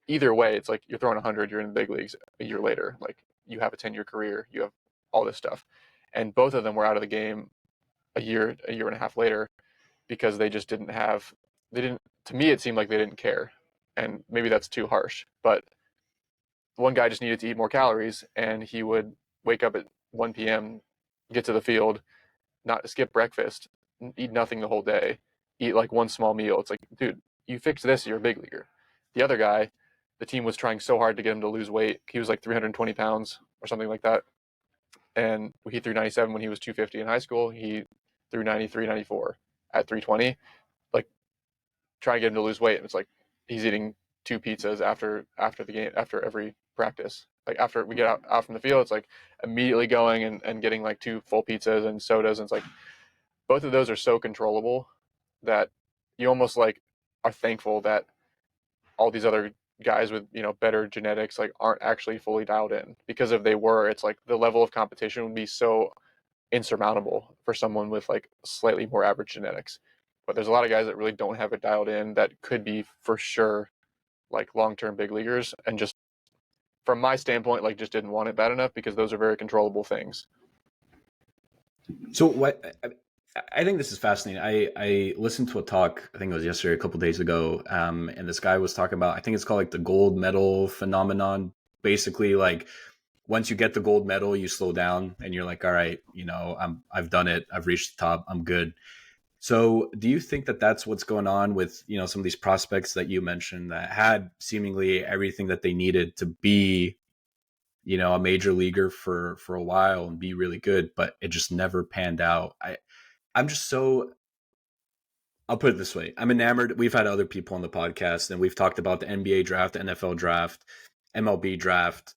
either way, it's like you're throwing 100, you're in the big leagues a year later. Like you have a 10-year career, you have all this stuff. And both of them were out of the game a year and a half later, because they just they didn't, to me, it seemed like they didn't care. And maybe that's too harsh, but one guy just needed to eat more calories, and he would wake up at 1 p.m., get to the field, not skip breakfast, eat nothing the whole day, eat like one small meal. It's like, dude, you fix this, you're a big leaguer. The other guy, the team was trying so hard to get him to lose weight. He was like 320 pounds or something like that. And he threw 97 when he was 250 in high school. He threw 93, 94 at 320. Like, try to get him to lose weight. And it's like he's eating 2 pizzas after the game, after every practice. Like after we get out from the field, it's like immediately going and getting like 2 full pizzas and sodas. And it's like both of those are so controllable that you almost like are thankful that all these other guys with better genetics like aren't actually fully dialed in, because if they were, it's like the level of competition would be so insurmountable for someone with like slightly more average genetics. But there's a lot of guys that really don't have it dialed in that could be for sure like long-term big leaguers, and just from my standpoint, like just didn't want it bad enough because those are very controllable things. So what I think this is fascinating. I listened to a talk, I think it was yesterday, a couple of days ago, and this guy was talking about, I think it's called like the gold medal phenomenon. Basically, like once you get the gold medal, you slow down and you're like, all right, I've done it, I've reached the top, I'm good. So, do you think that that's what's going on with some of these prospects that you mentioned that had seemingly everything that they needed to be a major leaguer for a while and be really good, but it just never panned out? I'm just so, I'll put it this way. I'm enamored. We've had other people on the podcast and we've talked about the NBA draft, the NFL draft, MLB draft.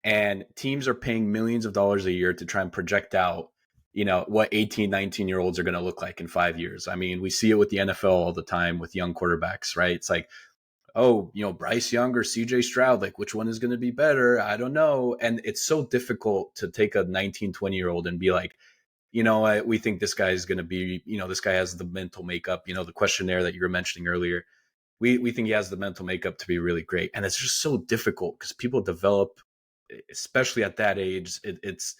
And teams are paying millions of dollars a year to try and project out, what 18, 19-year-olds are going to look like in 5 years. I mean, we see it with the NFL all the time with young quarterbacks, right? It's like, oh, Bryce Young or CJ Stroud, like which one is going to be better? I don't know. And it's so difficult to take a 19, 20-year-old and be like, we think this guy is going to be, this guy has the mental makeup, the questionnaire that you were mentioning earlier. We think he has the mental makeup to be really great. And it's just so difficult because people develop, especially at that age. It's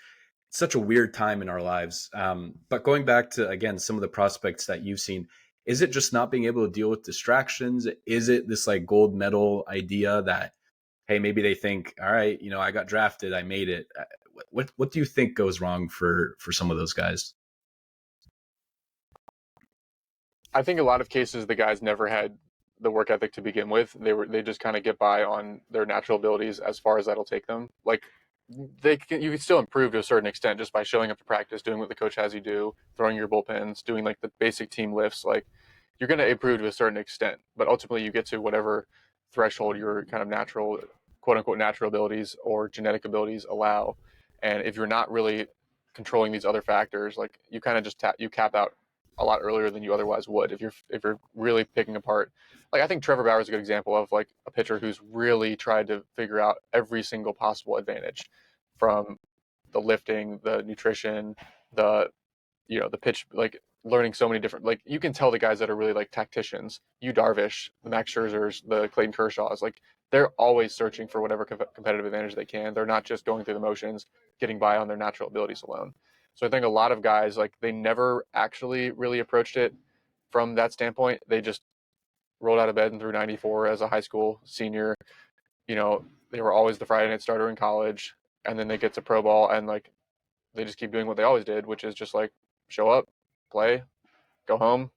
such a weird time in our lives. But going back to, again, some of the prospects that you've seen, is it just not being able to deal with distractions? Is it this like gold medal idea that, hey, maybe they think, all right, I got drafted, I made it. What do you think goes wrong for some of those guys? I think a lot of cases the guys never had the work ethic to begin with. They just kind of get by on their natural abilities as far as that'll take them. Like you can still improve to a certain extent just by showing up to practice, doing what the coach has you do, throwing your bullpens, doing like the basic team lifts. Like you're going to improve to a certain extent, but ultimately you get to whatever threshold your kind of natural, quote unquote, natural abilities or genetic abilities allow. And if you're not really controlling these other factors, like you kind of just you cap out a lot earlier than you otherwise would if you're really picking apart. Like I think Trevor Bauer is a good example of like a pitcher who's really tried to figure out every single possible advantage from the lifting, the nutrition, the the pitch, like learning so many different, like you can tell the guys that are really like tacticians, you Darvish, the Max Scherzers, the Clayton Kershaws, like they're always searching for whatever competitive advantage they can. They're not just going through the motions, getting by on their natural abilities alone. So I think a lot of guys, like they never actually really approached it from that standpoint. They just rolled out of bed and threw 94 as a high school senior. They were always the Friday night starter in college, and then they get to pro ball and like they just keep doing what they always did, which is just like show up, play, go home.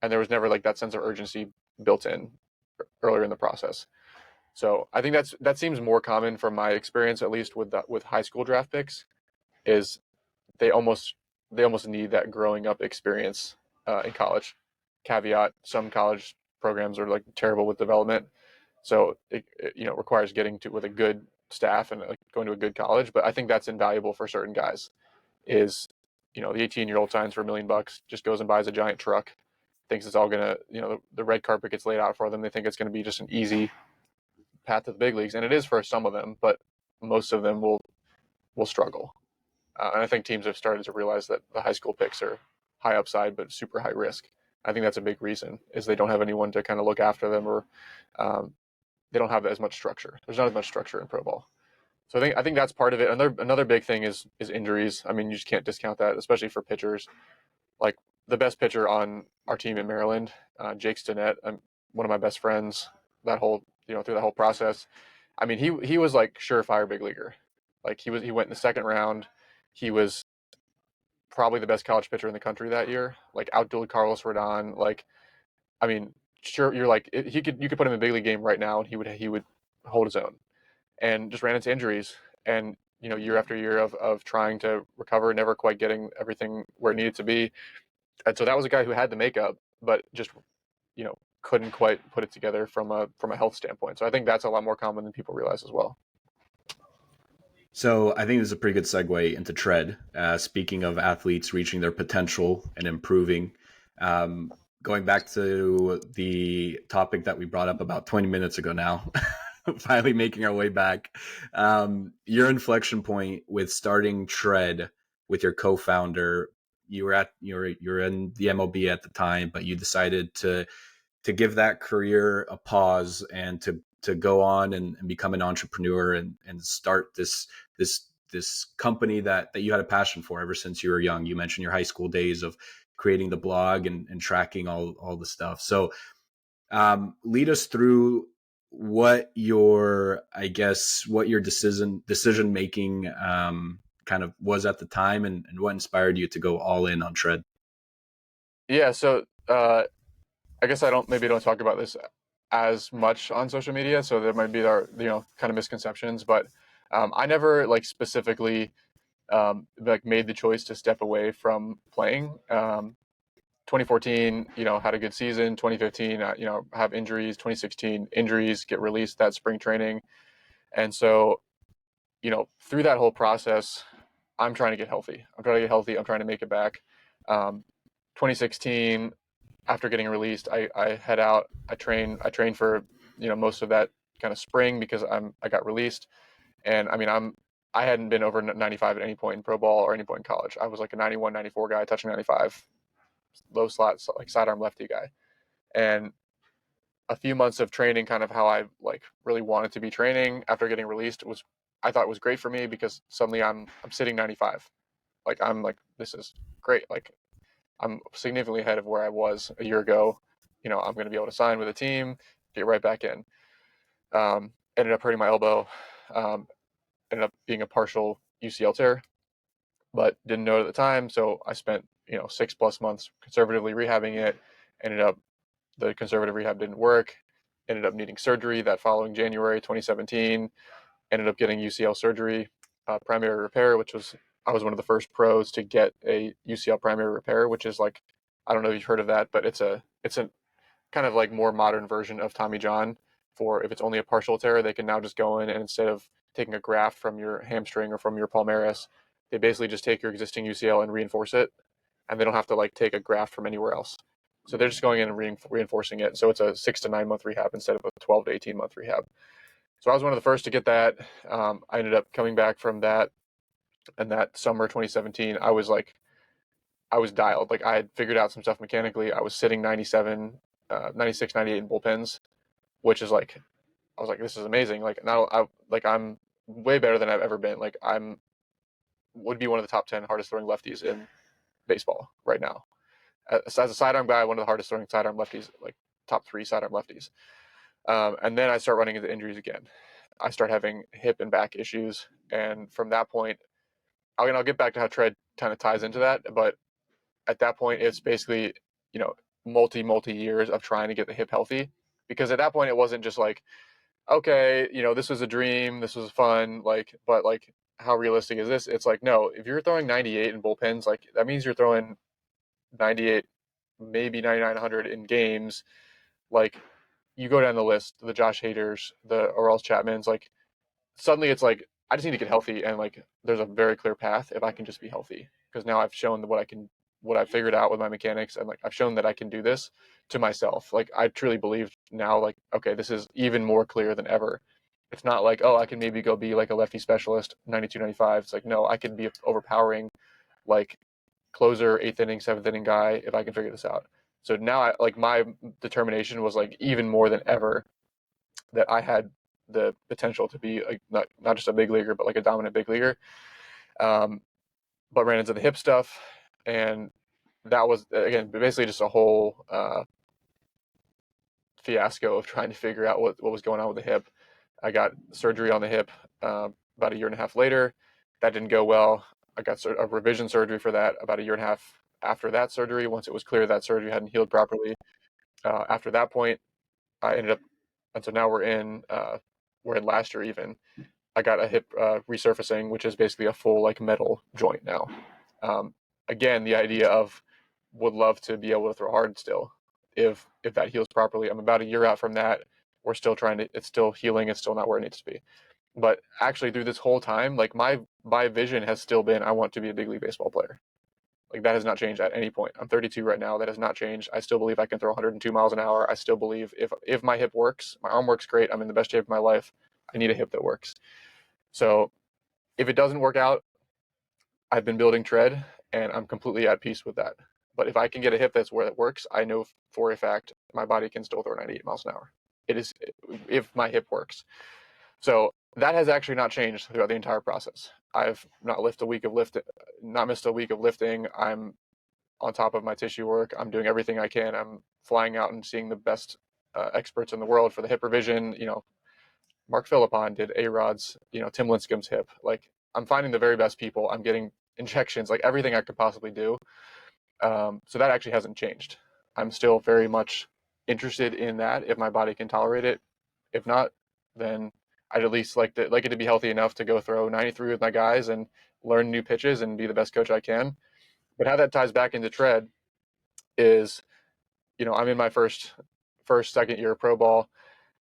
And there was never like that sense of urgency built in earlier in the process. So I think that seems more common from my experience, at least with high school draft picks, is they almost need that growing up experience in college. Caveat: some college programs are like terrible with development, so it requires getting to with a good staff and like, going to a good college. But I think that's invaluable for certain guys. Is the 18-year-old signs for $1 million, just goes and buys a giant truck, thinks it's all gonna the red carpet gets laid out for them. They think it's gonna be just an easy path to the big leagues, and it is for some of them, but most of them will struggle. And I think teams have started to realize that the high school picks are high upside but super high risk. I think that's a big reason is they don't have anyone to kind of look after them, or they don't have as much structure. There's not as much structure in pro ball. So I think that's part of it. Another big thing is injuries. I mean, you just can't discount that, especially for pitchers. Like the best pitcher on our team in Maryland, Jake Stinnett, one of my best friends. That whole through the whole process. I mean, he was like surefire big leaguer. Like he went in the second round. He was probably the best college pitcher in the country that year. Like outdueled Carlos Rodon. Like I mean, sure, you're like you could put him in a big league game right now and he would hold his own. And just ran into injuries, and year after year of trying to recover, never quite getting everything where it needed to be. And so that was a guy who had the makeup, but just couldn't quite put it together from a health standpoint. So I think that's a lot more common than people realize as well. So I think this is a pretty good segue into tread. Speaking of athletes reaching their potential and improving, going back to the topic that we brought up about 20 minutes ago now, finally making our way back. Your inflection point with starting tread with your co-founder, you were in the MLB at the time, but you decided to give that career a pause and to to go on and become an entrepreneur and start this company that you had a passion for ever since you were young. You mentioned your high school days of creating the blog and tracking all the stuff. So lead us through what your, I guess, what your decision making kind of was at the time, and what inspired you to go all in on Tread. Yeah, so I guess I maybe don't talk about this as much on social media, so there might be kind of misconceptions, but I never like specifically like made the choice to step away from playing. 2014, had a good season. 2015, have injuries. 2016, injuries, get released that spring training, and so through that whole process, I'm trying to get healthy. I'm trying to get healthy. I'm trying to make it back. 2016, after getting released, I head out. I train for most of that kind of spring because I got released, and I mean I hadn't been over 95 at any point in pro ball or any point in college. I was like a 91, 94 guy, touching 95, low slot, like sidearm lefty guy, and a few months of training, kind of how I like really wanted to be training after getting released, was I thought it was great for me because suddenly I'm sitting 95. Like I'm like, this is great. Like I'm significantly ahead of where I was a year ago. I'm going to be able to sign with a team, get right back in. Ended up hurting my elbow. Um, Ended up being a partial UCL tear, but didn't know it at the time. So I spent 6+ months conservatively rehabbing it. Ended up the conservative rehab didn't work. Ended up needing surgery that following January 2017. Ended up getting UCL surgery, primary repair, which was I was one of the first pros to get a UCL primary repair, which is like, I don't know if you've heard of that, but it's a kind of like more modern version of Tommy John. For if it's only a partial tear, they can now just go in and instead of taking a graft from your hamstring or from your palmaris, they basically just take your existing UCL and reinforce it, and they don't have to like take a graft from anywhere else. So they're just going in and reinforcing it. So it's a 6 to 9 month rehab instead of a 12 to 18 month rehab. So I was one of the first to get that. I ended up coming back from that, and that summer 2017, I was dialed. Like I had figured out some stuff mechanically. I was sitting 97, 96, 98 in bullpens, which is like, I was like, this is amazing. Like now, I'm way better than I've ever been. Like would be one of the top 10 hardest throwing lefties in baseball right now. As a sidearm guy, one of the hardest throwing sidearm lefties, like top 3 sidearm lefties. And then I start running into injuries again. I start having hip and back issues, and from that point, I'll get back to how tread kind of ties into that. But at that point, it's basically you know multi years of trying to get the hip healthy, because at that point it wasn't just like, okay, this was a dream, this was fun, like, but like, how realistic is this? It's like, no, if you're throwing 98 in bullpens, like that means you're throwing 98, maybe 99, 100 in games. Like you go down the list, the Josh Haders, the Orels Chapmans, like suddenly it's like I just need to get healthy, and like there's a very clear path if I can just be healthy, because now I've shown what I've figured out with my mechanics, and like I've shown that I can do this to myself. Like I truly believe now, like, okay, this is even more clear than ever. It's not like, oh, I can maybe go be like a lefty specialist 92, 95. It's like, no, I can be overpowering like closer, 8th inning, 7th inning guy if I can figure this out. So now like my determination was like even more than ever that I had the potential to be like not just a big leaguer, but like a dominant big leaguer. Um, but ran into the hip stuff, and that was again basically just a whole fiasco of trying to figure out what was going on with the hip. I got surgery on the hip about a year and a half later. That didn't go well. I got a revision surgery for that about a year and a half after that surgery. Once it was clear that surgery hadn't healed properly, after that point, I ended up, and so now we're in last year even. I got a hip resurfacing, which is basically a full like metal joint now. Um, Again, the idea of would love to be able to throw hard still, if that heals properly. I'm about a year out from that. We're still trying to. It's still healing. It's still not where it needs to be. But actually, through this whole time, like my vision has still been, I want to be a big league baseball player. Like that has not changed at any point. I'm 32 right now. That has not changed. I still believe I can throw 102 miles an hour. I still believe if my hip works, my arm works great. I'm in the best shape of my life. I need a hip that works. So if it doesn't work out, I've been building tread, and I'm completely at peace with that. But if I can get a hip that's where it works, I know for a fact my body can still throw 98 miles an hour. it is if my hip works. So that has actually not changed throughout the entire process. I've not missed a week of lifting. I'm on top of my tissue work. I'm doing everything I can. I'm flying out and seeing the best experts in the world for the hip revision. Mark Philippon did A-Rod's, Tim Lincecum's hip. Like, I'm finding the very best people. I'm getting injections, like everything I could possibly do. So that actually hasn't changed. I'm still very much interested in that if my body can tolerate it. If not, then I'd at least like it to be healthy enough to go throw 93 with my guys and learn new pitches and be the best coach I can. But how that ties back into tread is, I'm in my second year of pro ball,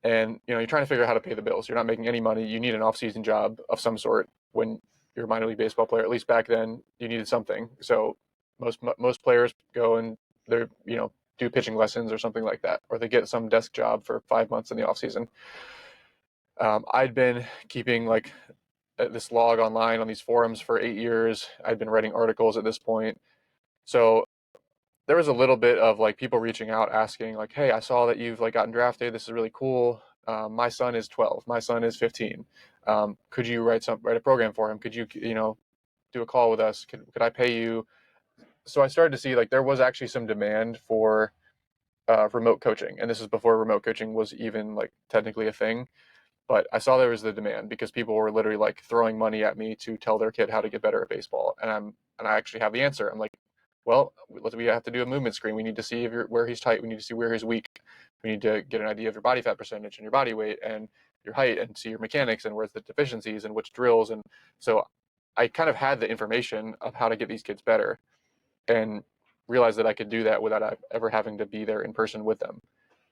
and you're trying to figure out how to pay the bills. You're not making any money. You need an off-season job of some sort when you're a minor league baseball player. At least back then, you needed something. So most players go and they're do pitching lessons or something like that, or they get some desk job for 5 months in the off season. I'd been keeping like this log online on these forums for 8 years. I'd been writing articles at this point. So there was a little bit of like people reaching out asking like, hey, I saw that you've like gotten drafted. This is really cool. My son is 12. My son is 15. Could you write a program for him? Could you, do a call with us? Could I pay you? So I started to see like there was actually some demand for remote coaching. And this is before remote coaching was even like technically a thing. But I saw there was the demand because people were literally like throwing money at me to tell their kid how to get better at baseball. And I actually have the answer. I'm like, well, we have to do a movement screen. We need to see where he's tight. We need to see where he's weak. We need to get an idea of your body fat percentage and your body weight and your height and see your mechanics and where's the deficiencies and which drills. And so I kind of had the information of how to get these kids better and realized that I could do that without ever having to be there in person with them.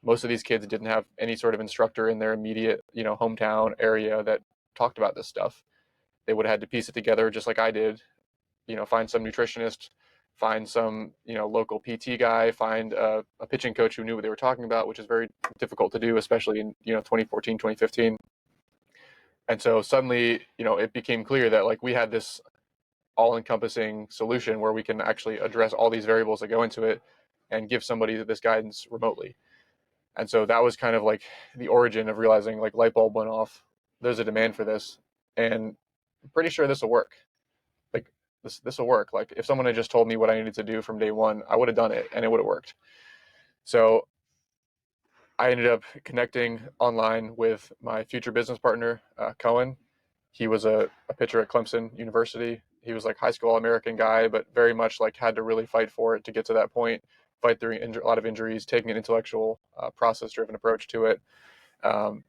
Most of these kids didn't have any sort of instructor in their immediate, hometown area that talked about this stuff. They would have had to piece it together just like I did, find some nutritionist, find some, local PT guy, find a pitching coach who knew what they were talking about, which is very difficult to do, especially in, 2014, 2015. And so suddenly, it became clear that like we had this all-encompassing solution where we can actually address all these variables that go into it and give somebody this guidance remotely. And so that was kind of like the origin of realizing like light bulb went off. There's a demand for this, and I'm pretty sure this will work. Like this will work. Like if someone had just told me what I needed to do from day one, I would have done it and it would have worked. So I ended up connecting online with my future business partner, Cohen. He was a pitcher at Clemson University. He was like high school All-American guy, but very much like had to really fight for it to get to that point, fight through a lot of injuries, taking an intellectual process-driven approach to it. Um,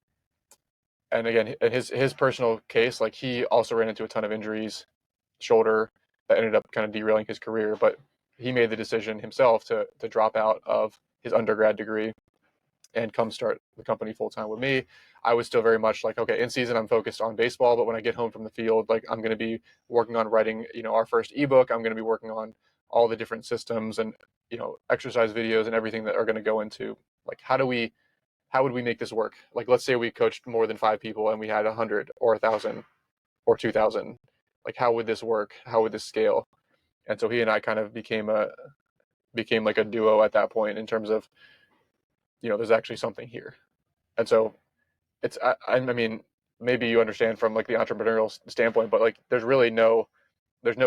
and again, in his personal case, like he also ran into a ton of injuries, shoulder, that ended up kind of derailing his career. But he made the decision himself to drop out of his undergrad degree and come start the company full time with me. I was still very much like, okay, in season I'm focused on baseball, but when I get home from the field, like I'm going to be working on writing, our first ebook. I'm going to be working on all the different systems and, exercise videos and everything that are going to go into like how would we make this work? Like let's say we coached more than 5 people and we had 100 or 1,000 or 2,000. Like how would this work? How would this scale? And so he and I kind of became like a duo at that point in terms of, there's actually something here. And so I mean, maybe you understand from like the entrepreneurial standpoint, but like there's no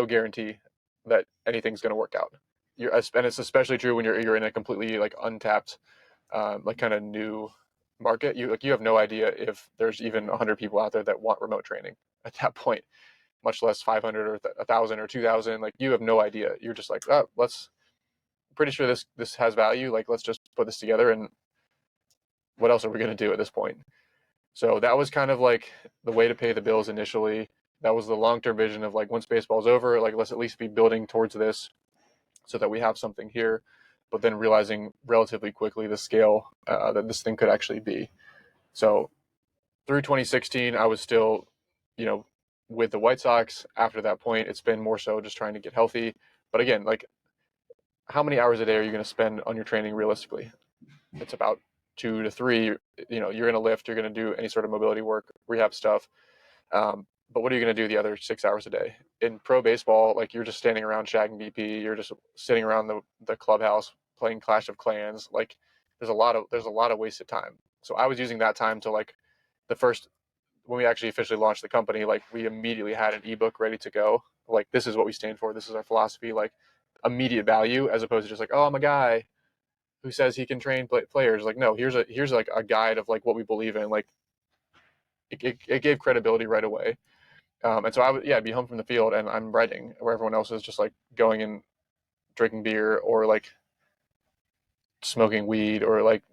guarantee that anything's going to work out. And it's especially true when you're in a completely like untapped, like kind of new market. You have no idea if there's even 100 people out there that want remote training at that point, much less 500 or 1,000 or 2,000. Like you have no idea. You're just like, oh, pretty sure this has value. Like let's just put this together, and what else are we going to do at this point? So that was kind of like the way to pay the bills initially. That was the long-term vision of like once baseball's over, like let's at least be building towards this so that we have something here. But then realizing relatively quickly the scale that this thing could actually be. So through 2016, I was still, with the White Sox. After that point, it's been more so just trying to get healthy. But again, like how many hours a day are you going to spend on your training realistically? It's about 2 to 3. You're going to lift, you're going to do any sort of mobility work, rehab stuff. But what are you going to do the other 6 hours a day? In pro baseball, like you're just standing around shagging BP, you're just sitting around the clubhouse playing Clash of Clans. Like there's a lot of wasted time. So I was using that time to like the first, when we actually officially launched the company, like we immediately had an ebook ready to go. Like, this is what we stand for. This is our philosophy, like immediate value, as opposed to just like, oh, I'm a guy who says he can train players. Like, no, here's like a guide of like what we believe in. Like it gave credibility right away. And so I would, yeah, I'd be home from the field and I'm writing where everyone else is just like going and drinking beer or like smoking weed or like,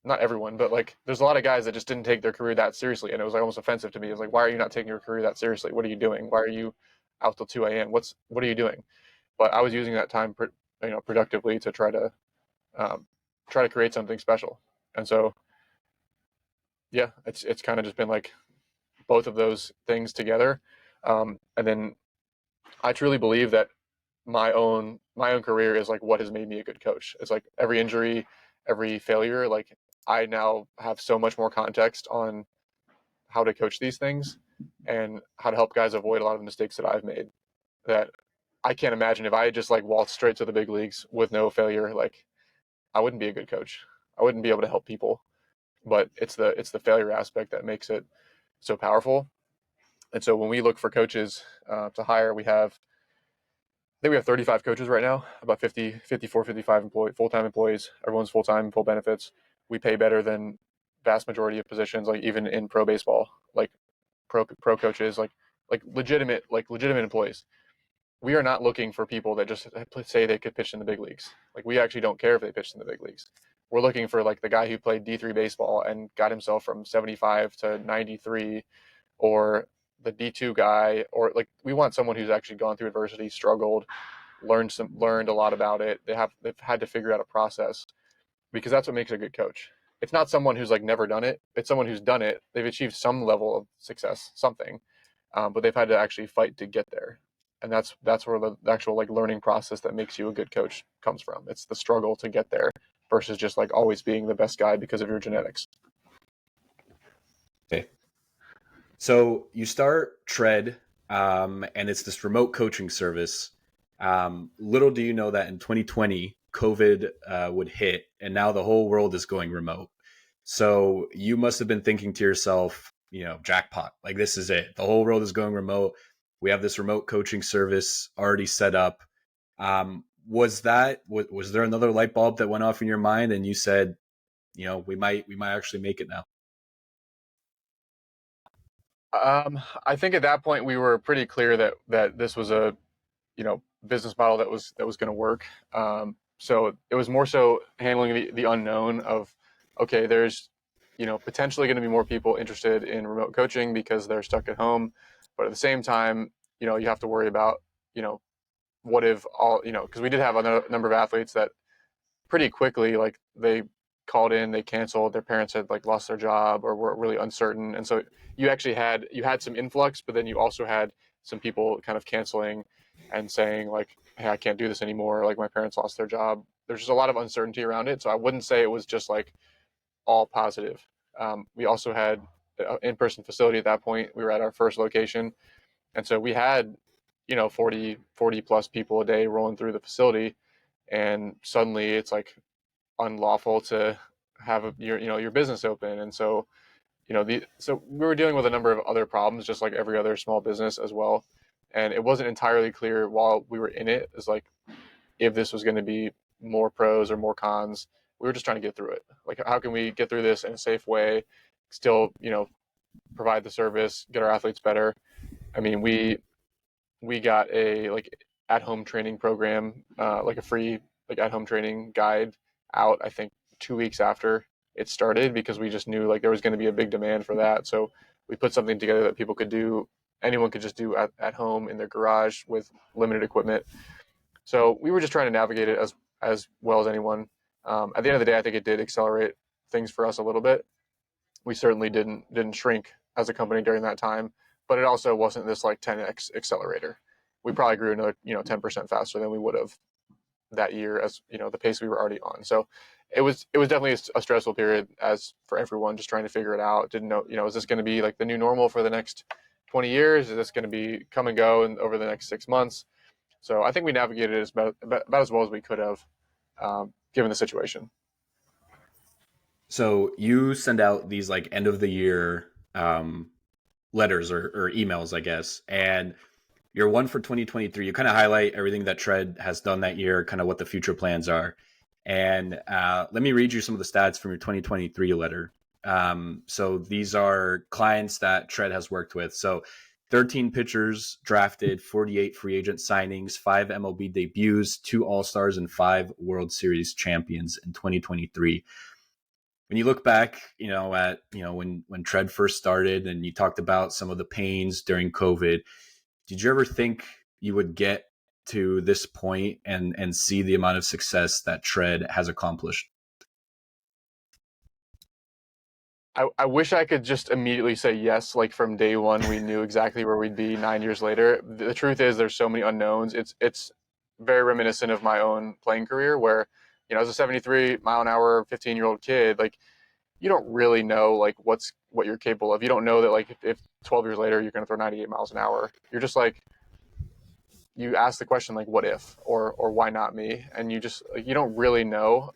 not everyone, but like there's a lot of guys that just didn't take their career that seriously. And it was like almost offensive to me. It was like, why are you not taking your career that seriously? What are you doing? Why are you out till 2 a.m.? What are you doing? But I was using that time, productively to um, try to create something special. And so, yeah, it's kind of just been like both of those things together. And then I truly believe that my own career is like what has made me a good coach. It's like every injury, every failure, like I now have so much more context on how to coach these things and how to help guys avoid a lot of the mistakes that I've made, that I can't imagine if I had just like waltzed straight to the big leagues with no failure, like I wouldn't be a good coach. I wouldn't be able to help people. But it's the failure aspect that makes it so powerful. And so when we look for coaches to hire, I think we have 35 coaches right now, about 50, 54, 55 full-time employees. Everyone's full-time, full benefits. We pay better than vast majority of positions, like even in pro baseball, like pro coaches, like legitimate employees. We are not looking for people that just say they could pitch in the big leagues. Like, we actually don't care if they pitched in the big leagues. We're looking for like the guy who played D3 baseball and got himself from 75 to 93, or the D2 guy, or like we want someone who's actually gone through adversity, struggled, learned a lot about it. They've had to figure out a process, because that's what makes a good coach. It's not someone who's like never done it. It's someone who's done it. They've achieved some level of success, something, but they've had to actually fight to get there. And that's where the actual like learning process that makes you a good coach comes from. It's the struggle to get there versus just like always being the best guy because of your genetics. Okay. So you start Tread, and it's this remote coaching service. Little do you know that in 2020, COVID would hit, and now the whole world is going remote. So you must have been thinking to yourself, jackpot, like this is it. The whole world is going remote. We have this remote coaching service already set up. Was there another light bulb that went off in your mind, and you said, we might actually make it now? I think at that point we were pretty clear that this was a business model that was going to work. So it was more so handling the unknown of, okay, there's potentially going to be more people interested in remote coaching because they're stuck at home, but at the same time, you have to worry about you know what if all because we did have a number of athletes that pretty quickly, like, they called in, they canceled, their parents had like lost their job or were really uncertain, and so you had some influx, but then you also had some people kind of canceling and saying like, hey, I can't do this anymore, like my parents lost their job. There's just a lot of uncertainty around it, so I wouldn't say it was just like all positive. We also had an in-person facility at that point. We were at our first location, and so we had 40 plus people a day rolling through the facility, and suddenly it's like unlawful to have your business open. And so so we were dealing with a number of other problems, just like every other small business as well. And it wasn't entirely clear while we were in it, as like if this was going to be more pros or more cons. We were just trying to get through it. Like, how can we get through this in a safe way, still provide the service, get our athletes better? I mean, we got a like at home training program, like a free like at home training guide out, I think 2 weeks after it started, because we just knew like there was going to be a big demand for that. So we put something together that people could do, anyone could just do at home in their garage with limited equipment. So we were just trying to navigate it as well as anyone. At the end of the day, I think it did accelerate things for us a little bit. We certainly didn't shrink as a company during that time, but it also wasn't this like 10x accelerator. We probably grew another 10% faster than we would have that year, as the pace we were already on. So it was definitely a stressful period, as for everyone, just trying to figure it out. Didn't know, is this going to be like the new normal for the next 20 years? Is this going to be come and go and over the next 6 months? So I think we navigated it about as well as we could have, given the situation. So you send out these like end of the year letters or emails, I guess, and your one for 2023, you kind of highlight everything that Tread has done that year, kind of what the future plans are. And let me read you some of the stats from your 2023 letter. So these are clients that Tread has worked with. So 13 pitchers drafted, 48 free agent signings, 5 MLB debuts, 2 All-Stars, and 5 World Series champions in 2023. When you look back, at when Tread first started, and you talked about some of the pains during COVID, did you ever think you would get to this point and see the amount of success that Tread has accomplished? I wish I could just immediately say yes, like from day one, we knew exactly where we'd be 9 years later. The truth is, there's so many unknowns. It's very reminiscent of my own playing career, where, as a 73 mile an hour 15-year-old kid, like you don't really know like what you're capable of. You don't know that like if 12 years later you're going to throw 98 miles an hour. You're just like, you ask the question like what if, or why not me, and you just like, you don't really know.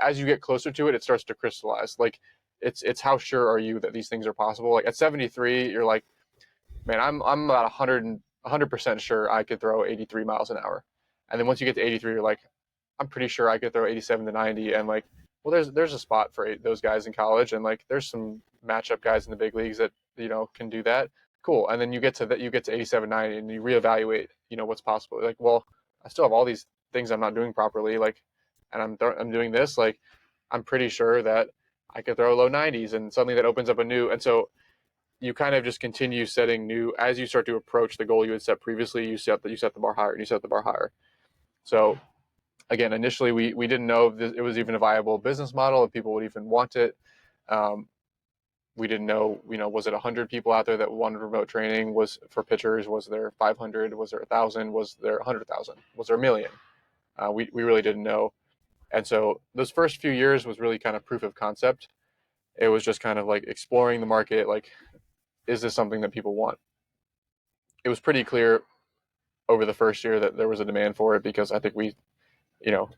As you get closer to it, it starts to crystallize. Like it's how sure are you that these things are possible. Like at 73 you're like, man, I'm about 100% sure I could throw 83 miles an hour. And then once you get to 83 you're like, I'm pretty sure I could throw 87 to 90. And like, well, there's a spot for those guys in college, and like there's some matchup guys in the big leagues that can do that. Cool. And then you get to 87, 90, and you reevaluate what's possible. Like, well, I still have all these things I'm not doing properly. Like, and I'm doing this. Like, I'm pretty sure that I could throw low 90s, and suddenly that opens up a new. And so you kind of just continue setting new as you start to approach the goal you had set previously. You set the bar higher, and you set the bar higher. So again, initially we didn't know if it was even a viable business model, if people would even want it. Um, we didn't know, was it 100 people out there that wanted remote training? Was for pitchers? Was there 500? Was there 1,000? Was there 100,000? Was there a million? We really didn't know. And so those first few years was really kind of proof of concept. It was just kind of like exploring the market. Like, is this something that people want? It was pretty clear over the first year that there was a demand for it, because I think you know,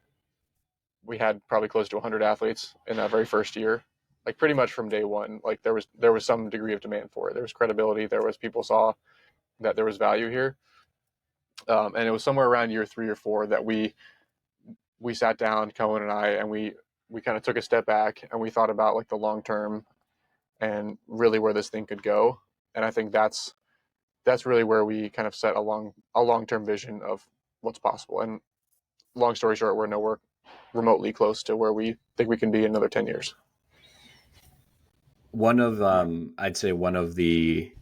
we had probably close to 100 athletes in that very first year, like pretty much from day one. Like there was some degree of demand for it. There was credibility. There was people saw that there was value here, and it was somewhere around year 3 or 4 that we sat down, Cohen and I, and we kind of took a step back and we thought about like the long term and really where this thing could go. And I think that's really where we kind of set a long term vision of what's possible. And long story short, we're nowhere remotely close to where we think we can be in another 10 years. One of I'd say one of the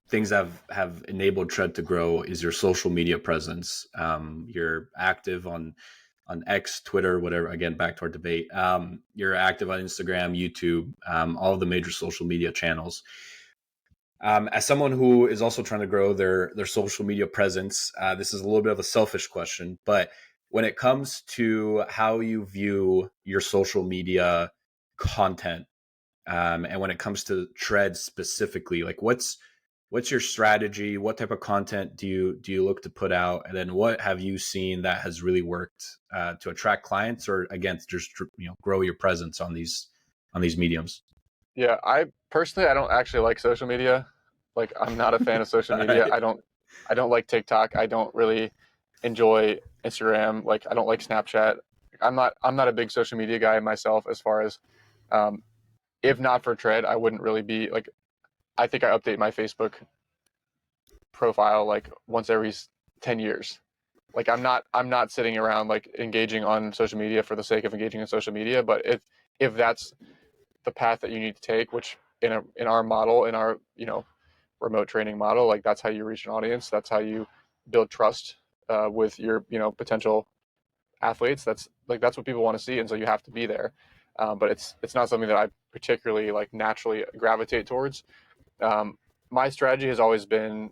things that have enabled Tread to grow is your social media presence. You're active on X, Twitter, whatever. Again, back to our debate. You're active on Instagram, YouTube, all of the major social media channels. As someone who is also trying to grow their social media presence, this is a little bit of a selfish question, but when it comes to how you view your social media content, and when it comes to Tread specifically, like what's your strategy? What type of content do you look to put out? And then what have you seen that has really worked to attract clients, or again, to just grow your presence on these mediums? Yeah, I personally I don't actually like social media. Like I'm not a fan of social All media. right. I don't like TikTok. I don't really enjoy Instagram. Like I don't like Snapchat. I'm not a big social media guy myself. As far as um, if not for Tread, I wouldn't really be like. I think I update my Facebook profile like once every 10 years. Like I'm not sitting around like engaging on social media for the sake of engaging in social media. But if that's the path that you need to take, which in our model, in our remote training model, like that's how you reach an audience. That's how you build trust with your potential athletes. That's what people want to see, and so you have to be there. But it's not something that I particularly like naturally gravitate towards. Um, my strategy has always been,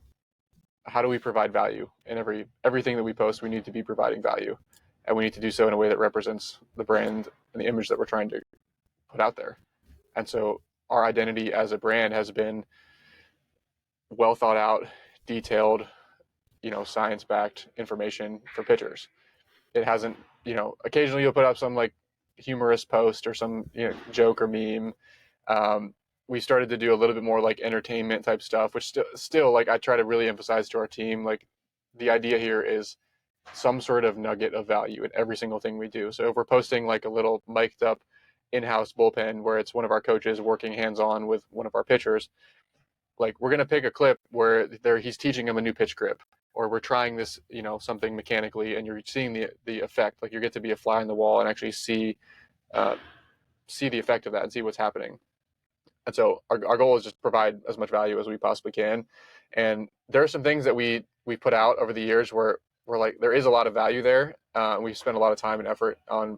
how do we provide value in everything that we post? We need to be providing value, and we need to do so in a way that represents the brand and the image that we're trying to put out there. And so our identity as a brand has been well thought out, detailed, science backed information for pitchers. It hasn't, occasionally you'll put up some like humorous post or some joke or meme. Um, we started to do a little bit more like entertainment type stuff, which still like I try to really emphasize to our team, like the idea here is some sort of nugget of value in every single thing we do. So if we're posting like a little mic'd up in-house bullpen where it's one of our coaches working hands-on with one of our pitchers, like we're going to pick a clip where he's teaching them a new pitch grip, or we're trying this, something mechanically, and you're seeing the effect. Like you get to be a fly on the wall and actually see the effect of that and see what's happening. And so our goal is just provide as much value as we possibly can. And there are some things that we put out over the years where we're like, there is a lot of value there. We spend a lot of time and effort on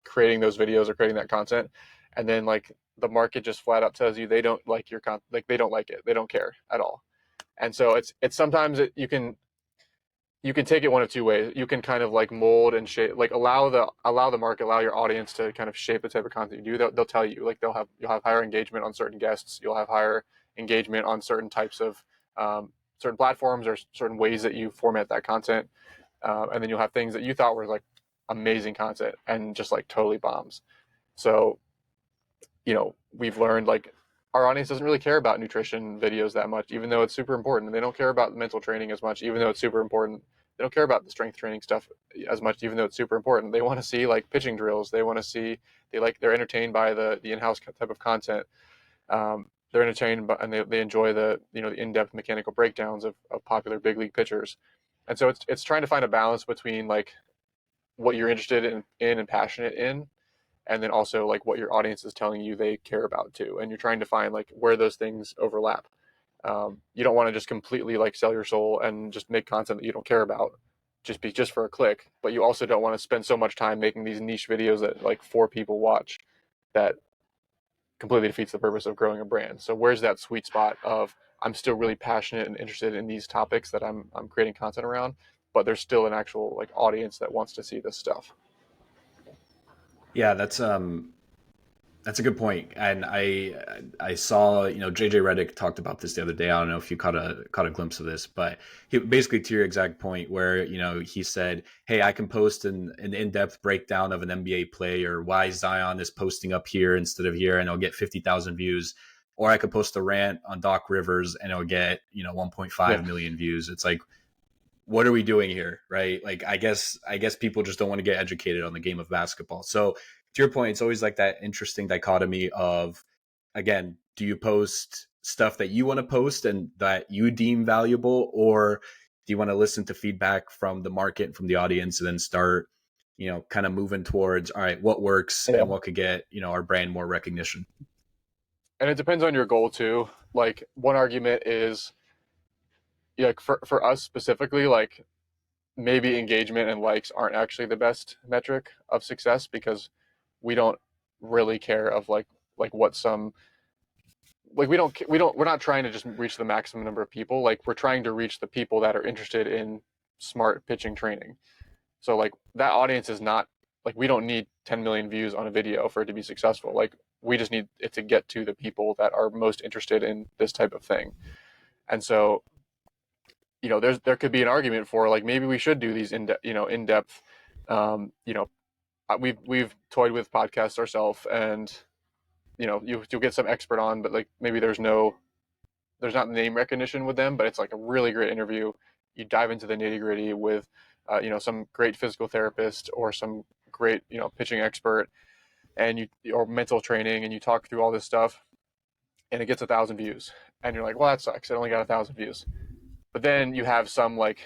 creating those videos or creating that content. And then like the market just flat out tells you they don't like your content, like they don't like it. They don't care at all. And so it's sometimes you can take it one of two ways. You can kind of like mold and shape, like allow the market, allow your audience to kind of shape the type of content you do. They'll tell you, like you'll have higher engagement on certain guests. You'll have higher engagement on certain types of certain platforms or certain ways that you format that content. And then you'll have things that you thought were like amazing content and just like totally bombs. So, we've learned like our audience doesn't really care about nutrition videos that much, even though it's super important. They don't care about mental training as much, even though it's super important. They don't care about the strength training stuff as much, even though it's super important. They want to see like pitching drills. They want to see, they're entertained by the in-house type of content. They're entertained by, and they enjoy the in-depth mechanical breakdowns of popular big league pitchers. And so it's trying to find a balance between like what you're interested in and passionate in, and then also like what your audience is telling you they care about too. And you're trying to find like where those things overlap. You don't want to just completely like sell your soul and just make content that you don't care about just for a click, but you also don't want to spend so much time making these niche videos that like 4 people watch that completely defeats the purpose of growing a brand. So where's that sweet spot of I'm still really passionate and interested in these topics that I'm creating content around, but there's still an actual like audience that wants to see this stuff. Yeah, that's a good point. And I saw, JJ Redick talked about this the other day. I don't know if you caught a glimpse of this, but he basically, to your exact point, where he said, "Hey, I can post an in-depth breakdown of an NBA play, or why Zion is posting up here instead of here, and I'll get 50,000 views, or I could post a rant on Doc Rivers and it'll get 1.5 million views." It's like, what are we doing here, right? Like, I guess people just don't want to get educated on the game of basketball. So to your point, it's always like that interesting dichotomy of, again, do you post stuff that you want to post and that you deem valuable, or do you want to listen to feedback from the market and from the audience and then start, kind of moving towards, all right, what works and what could get, our brand more recognition? And it depends on your goal too. Like one argument is, like for us specifically, like maybe engagement and likes aren't actually the best metric of success, because we don't really care of like what some, like we're not trying to just reach the maximum number of people. Like we're trying to reach the people that are interested in smart pitching training. So like that audience is not, like we don't need 10 million views on a video for it to be successful. Like we just need it to get to the people that are most interested in this type of thing. And so there could be an argument for like maybe we should do these in depth. Um, you know, we've toyed with podcasts ourselves, and you'll get some expert on, but like maybe there's not name recognition with them, but it's like a really great interview. You dive into the nitty gritty with some great physical therapist or some great pitching expert, and or mental training, and you talk through all this stuff, and it gets 1,000 views, and you're like, well, that sucks. It only got 1,000 views. But then you have some like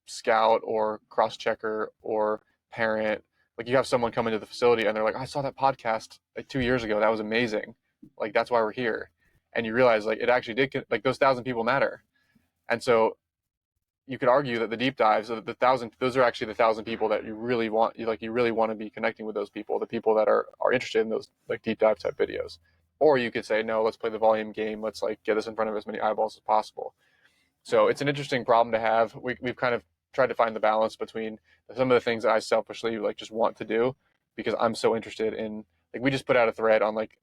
scout or cross checker or parent, like you have someone come into the facility and they're like, I saw that podcast like 2 years ago, that was amazing, like that's why we're here. And you realize like it actually did, like those 1,000 people matter. And so you could argue that the deep dives, so those are actually the 1,000 people that you really want, you really want to be connecting with those people, the people that are interested in those like deep dive type videos. Or you could say, no, let's play the volume game, let's like get this in front of as many eyeballs as possible. So it's an interesting problem to have. We've kind of tried to find the balance between some of the things that I selfishly like just want to do because I'm so interested in, like we just put out a thread on like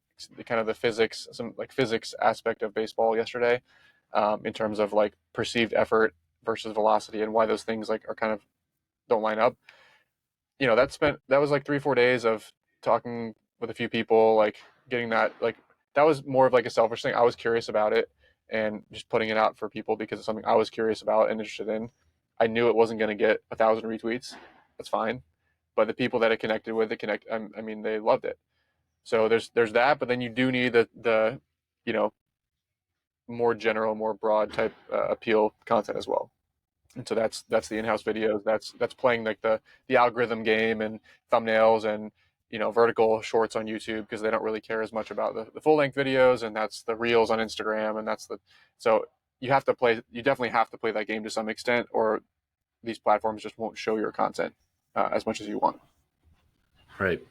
kind of the physics, some like physics aspect of baseball yesterday, in terms of like perceived effort versus velocity and why those things like are kind of don't line up. that was like 3-4 days of talking with a few people, like getting that, like that was more of like a selfish thing. I was curious about it and just putting it out for people because it's something I was curious about and interested in. I knew it wasn't going to get 1,000 retweets. That's fine, but the people that it connected with, I mean, they loved it. So there's that, but then you do need the you know more general, more broad type appeal content as well. And so that's the in-house videos. That's playing like the algorithm game and thumbnails and vertical shorts on YouTube because they don't really care as much about the full length videos, and that's the reels on Instagram, and that's the so you definitely have to play that game to some extent, or these platforms just won't show your content as much as you want. Right.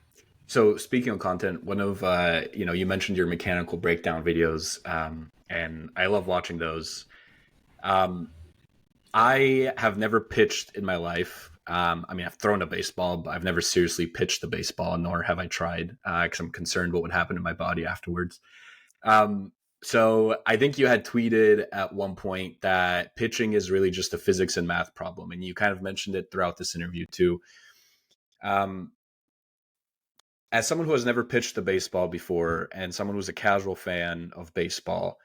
So speaking of content, one of you mentioned your mechanical breakdown videos, and I love watching those. Um, I have never pitched in my life. I mean, I've thrown a baseball, but I've never seriously pitched the baseball, nor have I tried, because I'm concerned what would happen to my body afterwards. Um, so I think you had tweeted at one point that pitching is really just a physics and math problem, and you kind of mentioned it throughout this interview too. Um, as someone who has never pitched the baseball before, and someone who's a casual fan of baseball,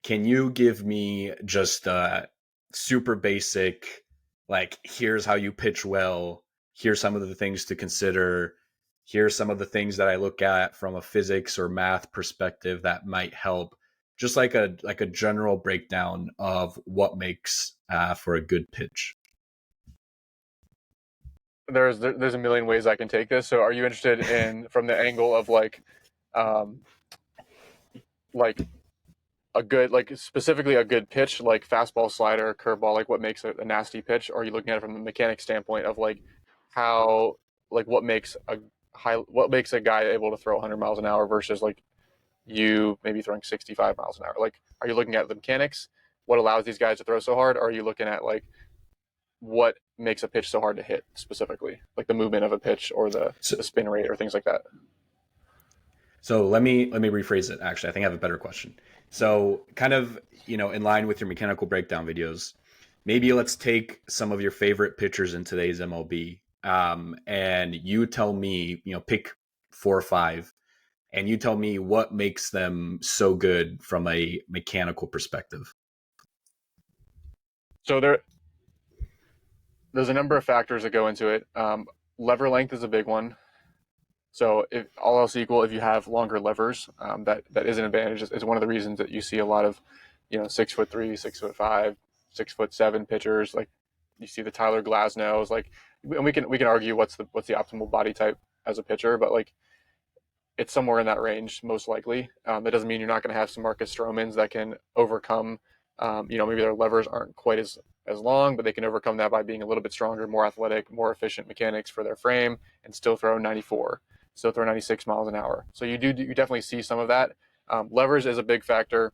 can you give me just a super basic, like, here's how you pitch well, here's some of the things to consider, here's some of the things that I look at from a physics or math perspective that might help, just like a general breakdown of what makes for a good pitch. There's a million ways I can take this. So are you interested in from the angle of um, like a good, like specifically a good pitch, like fastball, slider, curveball, like what makes a nasty pitch? Or are you looking at it from the mechanic standpoint of like how, like what makes a guy able to throw 100 miles an hour versus like you maybe throwing 65 miles an hour? Like, are you looking at the mechanics, what allows these guys to throw so hard? Or are you looking at like what makes a pitch so hard to hit specifically, like the movement of a pitch or So, the spin rate or things like that? so let me rephrase it. Actually, I think I have a better question. So, kind of, in line with your mechanical breakdown videos, maybe let's take some of your favorite pitchers in today's MLB, and you tell me, pick 4 or 5, and you tell me what makes them so good from a mechanical perspective. So there's a number of factors that go into it. Lever length is a big one. So if all else equal, if you have longer levers, that is an advantage. It's one of the reasons that you see a lot of, 6'3", 6'5", 6'7" pitchers. Like you see the Tyler Glasnows. Like, and we can argue what's the optimal body type as a pitcher, but like it's somewhere in that range most likely. That doesn't mean you're not going to have some Marcus Stromans that can overcome. Maybe their levers aren't quite as long, but they can overcome that by being a little bit stronger, more athletic, more efficient mechanics for their frame, and still throw 94, still throw 96 miles an hour. So you definitely see some of that. Levers is a big factor.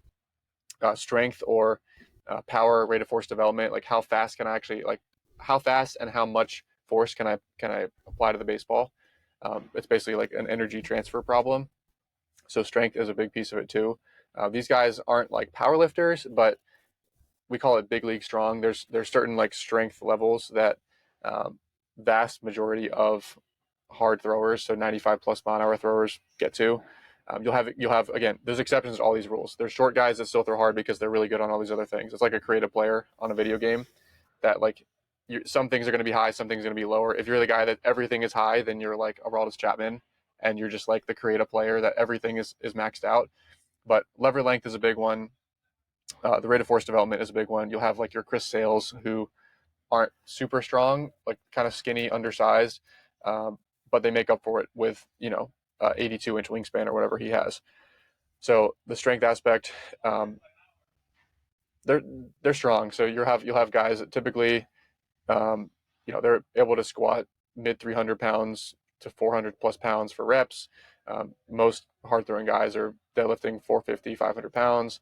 Strength or power, rate of force development, like how fast can I actually how fast and how much force can I apply to the baseball? It's basically like an energy transfer problem. So strength is a big piece of it too. These guys aren't like power lifters, but we call it big league strong. There's certain like strength levels that vast majority of hard throwers, so 95 plus mile an hour throwers get to. You'll have again. There's exceptions to all these rules. There's short guys that still throw hard because they're really good on all these other things. It's like a creative player on a video game that like some things are going to be high, some things are going to be lower. If you're the guy that everything is high, then you're like a Aroldis Chapman, and you're just like the creative player that everything is maxed out. But lever length is a big one. The rate of force development is a big one. You'll have like your Chris Sales who aren't super strong, like kind of skinny, undersized, but they make up for it with 82-inch wingspan or whatever he has. So the strength aspect, they're they're strong. So you'll have guys that typically, they're able to squat mid 300 pounds to 400 plus pounds for reps. Most hard throwing guys are deadlifting 450, 500 pounds.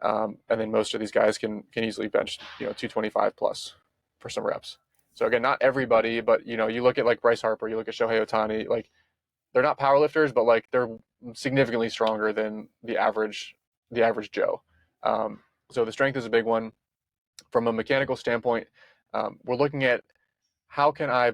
And then most of these guys can easily bench 225 plus for some reps. So again, not everybody, but you look at like Bryce Harper, you look at Shohei Ohtani, like they're not power lifters, but like they're significantly stronger than the average Joe. So the strength is a big one. From a mechanical standpoint, we're looking at how can I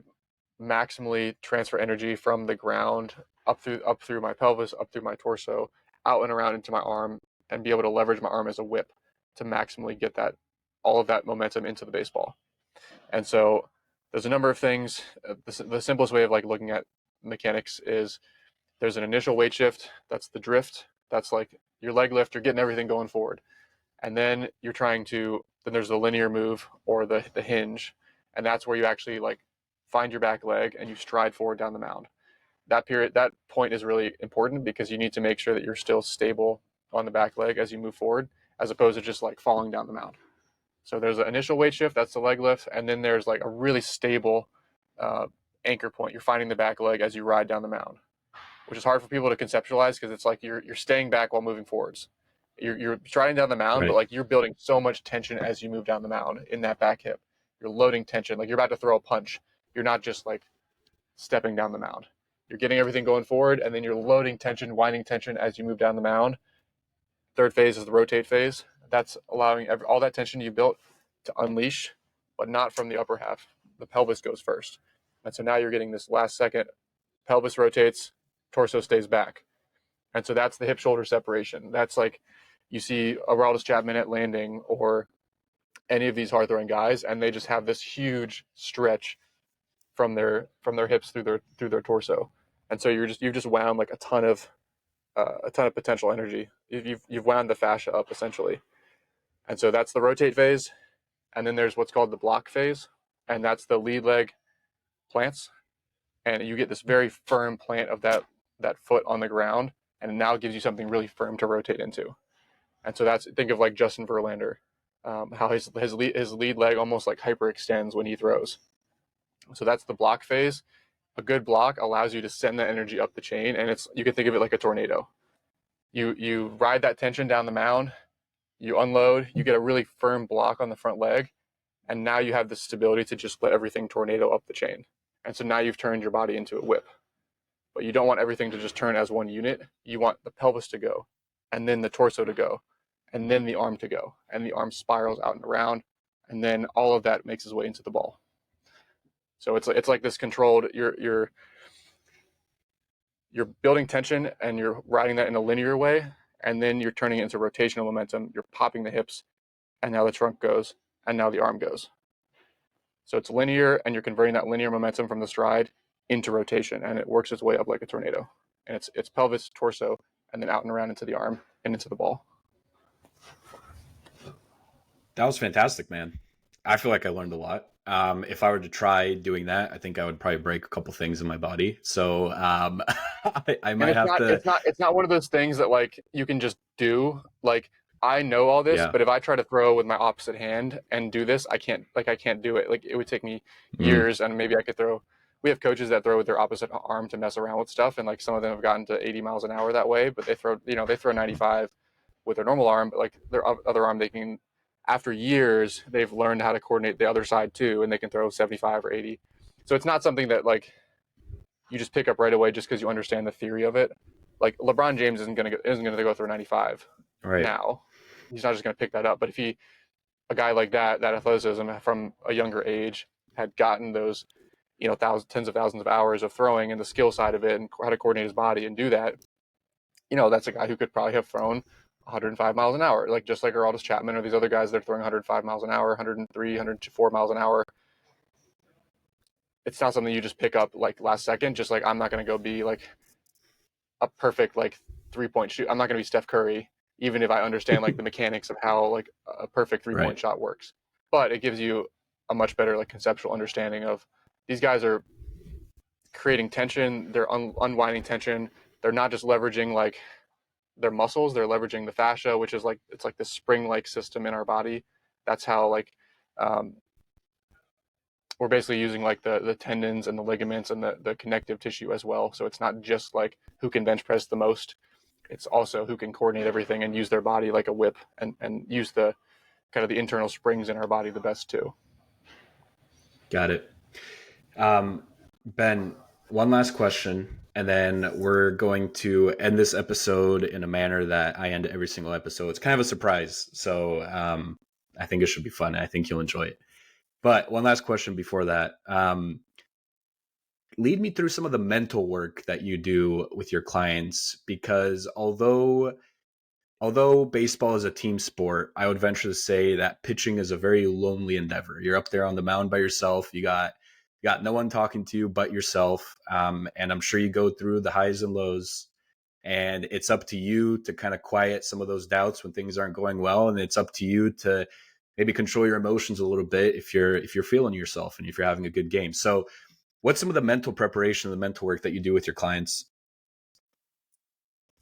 maximally transfer energy from the ground up through my pelvis, up through my torso, out and around into my arm, and be able to leverage my arm as a whip to maximally get that all of that momentum into the baseball. And so there's a number of things. The simplest way of like looking at mechanics is there's an initial weight shift. That's the drift. That's like your leg lift. You're getting everything going forward. And then then there's the linear move or the hinge. And that's where you actually like find your back leg and you stride forward down the mound. That point is really important because you need to make sure that you're still stable on the back leg as you move forward, as opposed to just like falling down the mound. So there's an initial weight shift, that's the leg lift, and then there's like a really stable uh, anchor point. You're finding the back leg as you ride down the mound, which is hard for people to conceptualize because it's like you're staying back while moving forwards. You're striding down the mound, but Right. like you're building so much tension as you move down the mound in that back hip. You're loading tension, like you're about to throw a punch. You're not just like stepping down the mound. You're getting everything going forward, and then you're loading tension, winding tension as you move down the mound. Third phase is the rotate phase. That's allowing all that tension you built to unleash, but not from the upper half. The pelvis goes first. And so now you're getting this last second. Pelvis rotates, torso stays back. And so that's the hip shoulder separation. That's like you see Aroldis Chapman at landing or any of these hard throwing guys, and they just have this huge stretch from their hips through their torso. And so you've just wound like a ton of potential energy. You've wound the fascia up essentially. And so that's the rotate phase. And then there's what's called the block phase. And that's the lead leg plants. And you get this very firm plant of that foot on the ground. And it now gives you something really firm to rotate into. And so think of like Justin Verlander, how his lead leg almost like hyperextends when he throws. So that's the block phase. A good block allows you to send that energy up the chain. And you can think of it like a tornado. You ride that tension down the mound, you unload, you get a really firm block on the front leg, and now you have the stability to just let everything tornado up the chain. And so now you've turned your body into a whip. But you don't want everything to just turn as one unit. You want the pelvis to go, and then the torso to go, and then the arm to go, and the arm spirals out and around, and then all of that makes its way into the ball. So it's like this controlled. You're building tension and you're riding that in a linear way, and then you're turning it into rotational momentum. You're popping the hips, and now the trunk goes, and now the arm goes. So it's linear, and you're converting that linear momentum from the stride into rotation, and it works its way up like a tornado. And it's pelvis, torso, and then out and around into the arm and into the ball. That was fantastic, man. I feel like I learned a lot. If I were to try doing that, I think I would probably break a couple things in my body. So I And might have to. it's not one of those things that like you can just do. Like I know all this, Yeah. but if I try to throw with my opposite hand and do this, I can't do it. Like it would take me Mm, years, and maybe I could throw. We have coaches that throw with their opposite arm to mess around with stuff, and like some of them have gotten to 80 miles an hour that way, but they throw 95 with their normal arm, but like their other arm they can. After years, they've learned how to coordinate the other side too, and they can throw 75 or 80. So it's not something that like you just pick up right away just because you understand the theory of it. Like LeBron James isn't gonna go through 95 right. now. He's not just gonna pick that up. But if a guy like that athleticism from a younger age had gotten those, tens of thousands of hours of throwing and the skill side of it and how to coordinate his body and do that, that's a guy who could probably have thrown 105 miles an hour, like just like Aroldis Chapman or these other guys that are throwing 105 miles an hour, 103, 104 miles an hour. It's not something you just pick up like last second. Just like I'm not going to go be like a perfect like 3-point shoot. I'm not going to be Steph Curry, even if I understand like the mechanics of how like a perfect 3-point Right. shot works. But it gives you a much better like conceptual understanding of these guys are creating tension. They're unwinding tension. They're not just leveraging like their muscles. They're leveraging the fascia, which is like it's like this spring-like system in our body. That's how like um, we're basically using like the tendons and the ligaments and the connective tissue as well. So it's not just like who can bench press the most. It's also who can coordinate everything and use their body like a whip and use the kind of the internal springs in our body the best too. Got it. Ben, one last question, and then we're going to end this episode in a manner that I end every single episode. It's kind of a surprise, so I think it should be fun. I think you'll enjoy it. But one last question before that. lead me through some of the mental work that you do with your clients, because although baseball is a team sport, I would venture to say that pitching is a very lonely endeavor. You're up there on the mound by yourself. You got no one talking to you but yourself. And I'm sure you go through the highs and lows. And it's up to you to kind of quiet some of those doubts when things aren't going well. And it's up to you to maybe control your emotions a little bit if you're feeling yourself and if you're having a good game. So, what's some of the mental preparation and the mental work that you do with your clients?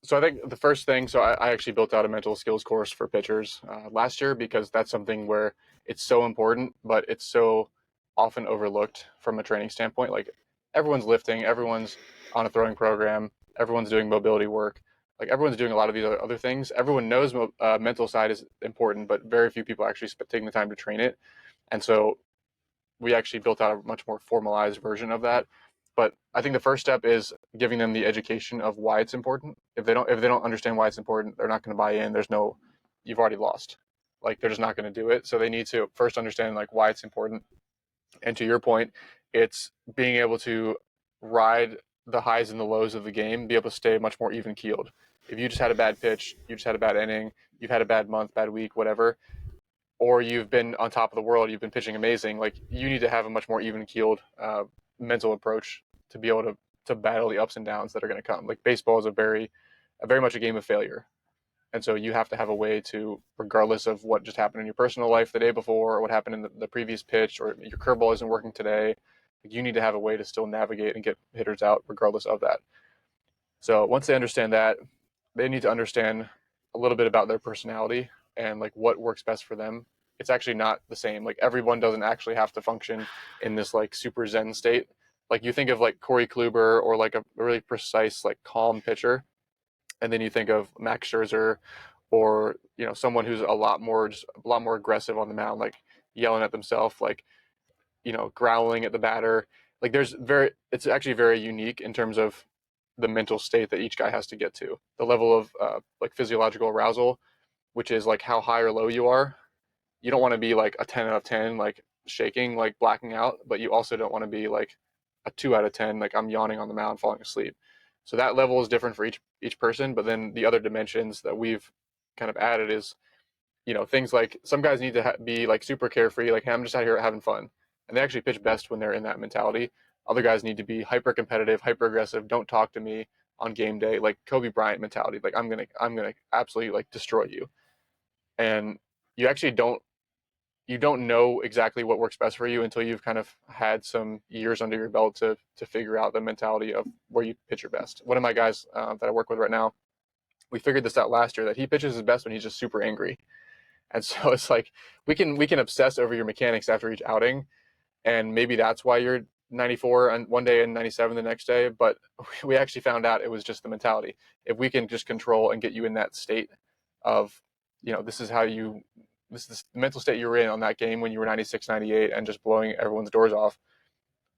So I think the first thing, so I actually built out a mental skills course for pitchers last year because that's something where it's so important, but it's so often overlooked from a training standpoint. Like everyone's lifting, everyone's on a throwing program, everyone's doing mobility work, like everyone's doing a lot of these other things. Everyone knows mental side is important, but very few people actually taking the time to train it. And so we actually built out a much more formalized version of that. But I think the first step is giving them the education of why it's important. If they don't understand why it's important, they're not going to buy in. You've already lost. Like they're just not going to do it. So they need to first understand like why it's important. And to your point, it's being able to ride the highs and the lows of the game, be able to stay much more even keeled. If you just had a bad pitch, you just had a bad inning, you've had a bad month, bad week, whatever, or you've been on top of the world, you've been pitching amazing, like you need to have a much more even keeled mental approach to be able to battle the ups and downs that are going to come. Like baseball is a very much a game of failure. And so you have to have a way to, regardless of what just happened in your personal life the day before, or what happened in the previous pitch, or your curveball isn't working today, like you need to have a way to still navigate and get hitters out regardless of that. So once they understand that, they need to understand a little bit about their personality and like what works best for them. It's actually not the same. Like everyone doesn't actually have to function in this like super zen state. Like you think of like Corey Kluber or like a really precise, like calm pitcher, and then you think of Max Scherzer or someone who's a lot more aggressive on the mound, like yelling at themselves, like growling at the batter. Like it's actually very unique in terms of the mental state that each guy has to get to. The level of like physiological arousal, which is like how high or low you are. You don't want to be like a 10 out of 10, like shaking, like blacking out, but you also don't want to be like a 2 out of 10, like I'm yawning on the mound, falling asleep. So that level is different for each person. But then the other dimensions that we've kind of added is things like some guys need to be like super carefree, like, hey, I'm just out here having fun, and they actually pitch best when they're in that mentality. Other guys need to be hyper competitive, hyper aggressive. Don't talk to me on game day, like Kobe Bryant mentality. Like I'm gonna absolutely like destroy you. And you actually don't know exactly what works best for you until you've kind of had some years under your belt to figure out the mentality of where you pitch your best. One of my guys that I work with right now, we figured this out last year that he pitches his best when he's just super angry. And so it's like we can obsess over your mechanics after each outing, and maybe that's why you're 94 and one day and 97 the next day. But we actually found out it was just the mentality. If we can just control and get you in that state of, this is how you, this is the mental state you were in on that game when you were 96, 98 and just blowing everyone's doors off,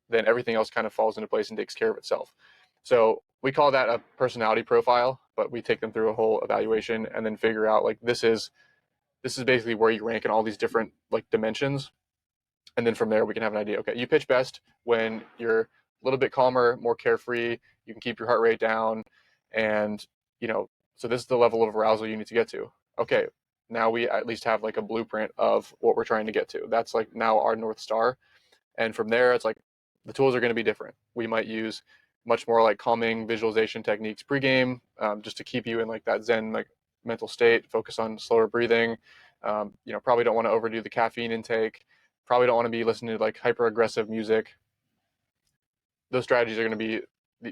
then everything else kind of falls into place and takes care of itself. So we call that a personality profile, but we take them through a whole evaluation and then figure out like this is basically where you rank in all these different like dimensions. And then from there we can have an idea. Okay, you pitch best when you're a little bit calmer, more carefree, you can keep your heart rate down, and so this is the level of arousal you need to get to. Okay, now we at least have like a blueprint of what we're trying to get to. That's like now our North Star. And from there it's like the tools are going to be different. We might use much more like calming visualization techniques pregame, just to keep you in like that zen like mental state, focus on slower breathing. Probably don't want to overdo the caffeine intake, probably don't want to be listening to like hyper aggressive music. Those strategies are going to be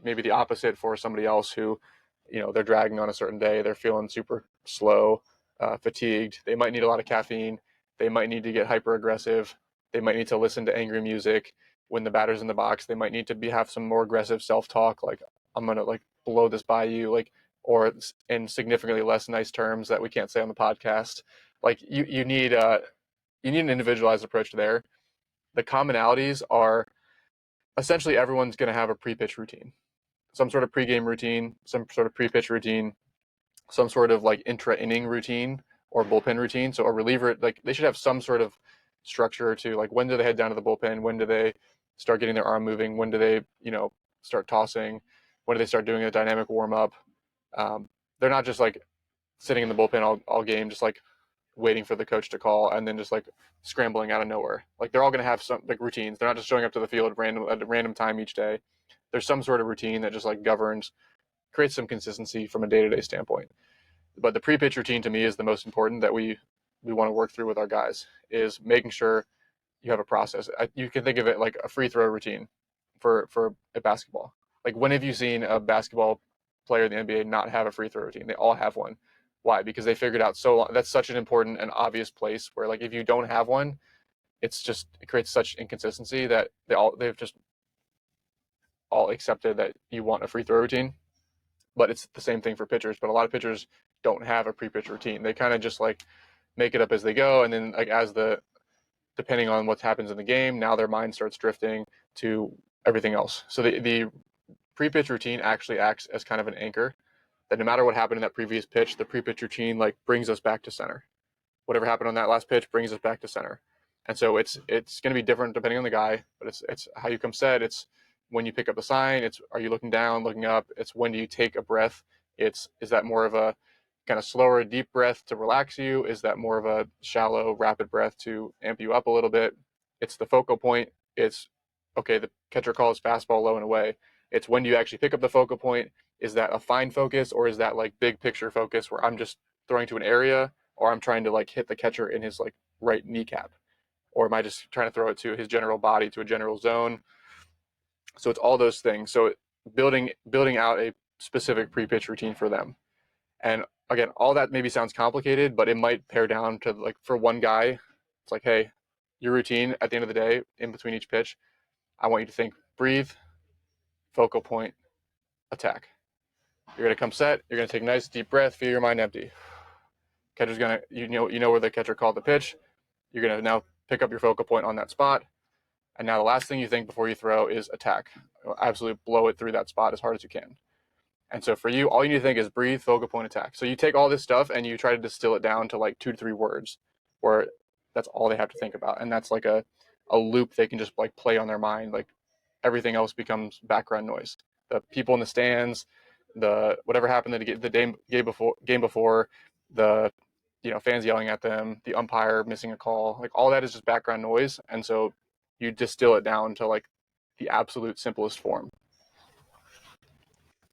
maybe the opposite for somebody else who, they're dragging on a certain day, they're feeling super slow, fatigued, they might need a lot of caffeine, they might need to get hyper aggressive, they might need to listen to angry music when the batter's in the box, they might need to have some more aggressive self-talk, like I'm going to like blow this by you, like, or in significantly less nice terms that we can't say on the podcast. Like you need an individualized approach there. The commonalities are essentially everyone's going to have a pre-pitch routine, some sort of pre-game routine, some sort of pre-pitch routine, some sort of like intra-inning routine or bullpen routine. So a reliever, like they should have some sort of structure to like when do they head down to the bullpen, when do they start getting their arm moving? When do they, start tossing? When do they start doing a dynamic warm up? They're not just like sitting in the bullpen all game, just like waiting for the coach to call and then just like scrambling out of nowhere. Like they're all going to have some like routines. They're not just showing up to the field at a random time each day. There's some sort of routine that just like governs, creates some consistency from a day-to-day standpoint. But the pre-pitch routine to me is the most important that we want to work through with our guys, is making sure you have a process. You can think of it like a free throw routine for a basketball. Like, when have you seen a basketball player in the NBA not have a free throw routine? They all have one. Why? Because they figured out so long. That's such an important and obvious place where, like, if you don't have one, it creates such inconsistency that they've just all accepted that you want a free throw routine. But it's the same thing for pitchers. But a lot of pitchers don't have a pre-pitch routine. They kind of just like make it up as they go, and then like depending on what happens in the game, now their mind starts drifting to everything else. So the pre-pitch routine actually acts as kind of an anchor, that no matter what happened in that previous pitch, the pre-pitch routine like brings us back to center. Whatever happened on that last pitch brings us back to center. And so it's going to be different depending on the guy, but it's how you come set. It's when you pick up the sign. It's, are you looking down, looking up? It's when do you take a breath? Is that more of a kind of slower, deep breath to relax you? Is that more of a shallow, rapid breath to amp you up a little bit? It's the focal point. It's, okay, the catcher calls fastball low and away. It's when do you actually pick up the focal point? Is that a fine focus, or is that like big picture focus where I'm just throwing to an area, or I'm trying to like hit the catcher in his like right kneecap? Or am I just trying to throw it to his general body, to a general zone? So it's all those things. So building out a specific pre-pitch routine for them. And again, all that maybe sounds complicated, but it might pare down to, like, for one guy, it's like, hey, your routine at the end of the day, in between each pitch, I want you to think: breathe, focal point, attack. You're going to come set. You're going to take a nice deep breath, feel your mind empty. Catcher's going to, you know where the catcher called the pitch. You're going to now pick up your focal point on that spot. And now the last thing you think before you throw is attack. Absolutely blow it through that spot as hard as you can. And so for you, all you need to think is breathe, focal point, attack. So you take all this stuff and you try to distill it down to like 2 to 3 words, where that's all they have to think about. And that's like a loop they can just like play on their mind. Like, everything else becomes background noise. The people in the stands, the whatever happened the game before, the fans yelling at them, the umpire missing a call, like all that is just background noise. And so you distill it down to like the absolute simplest form.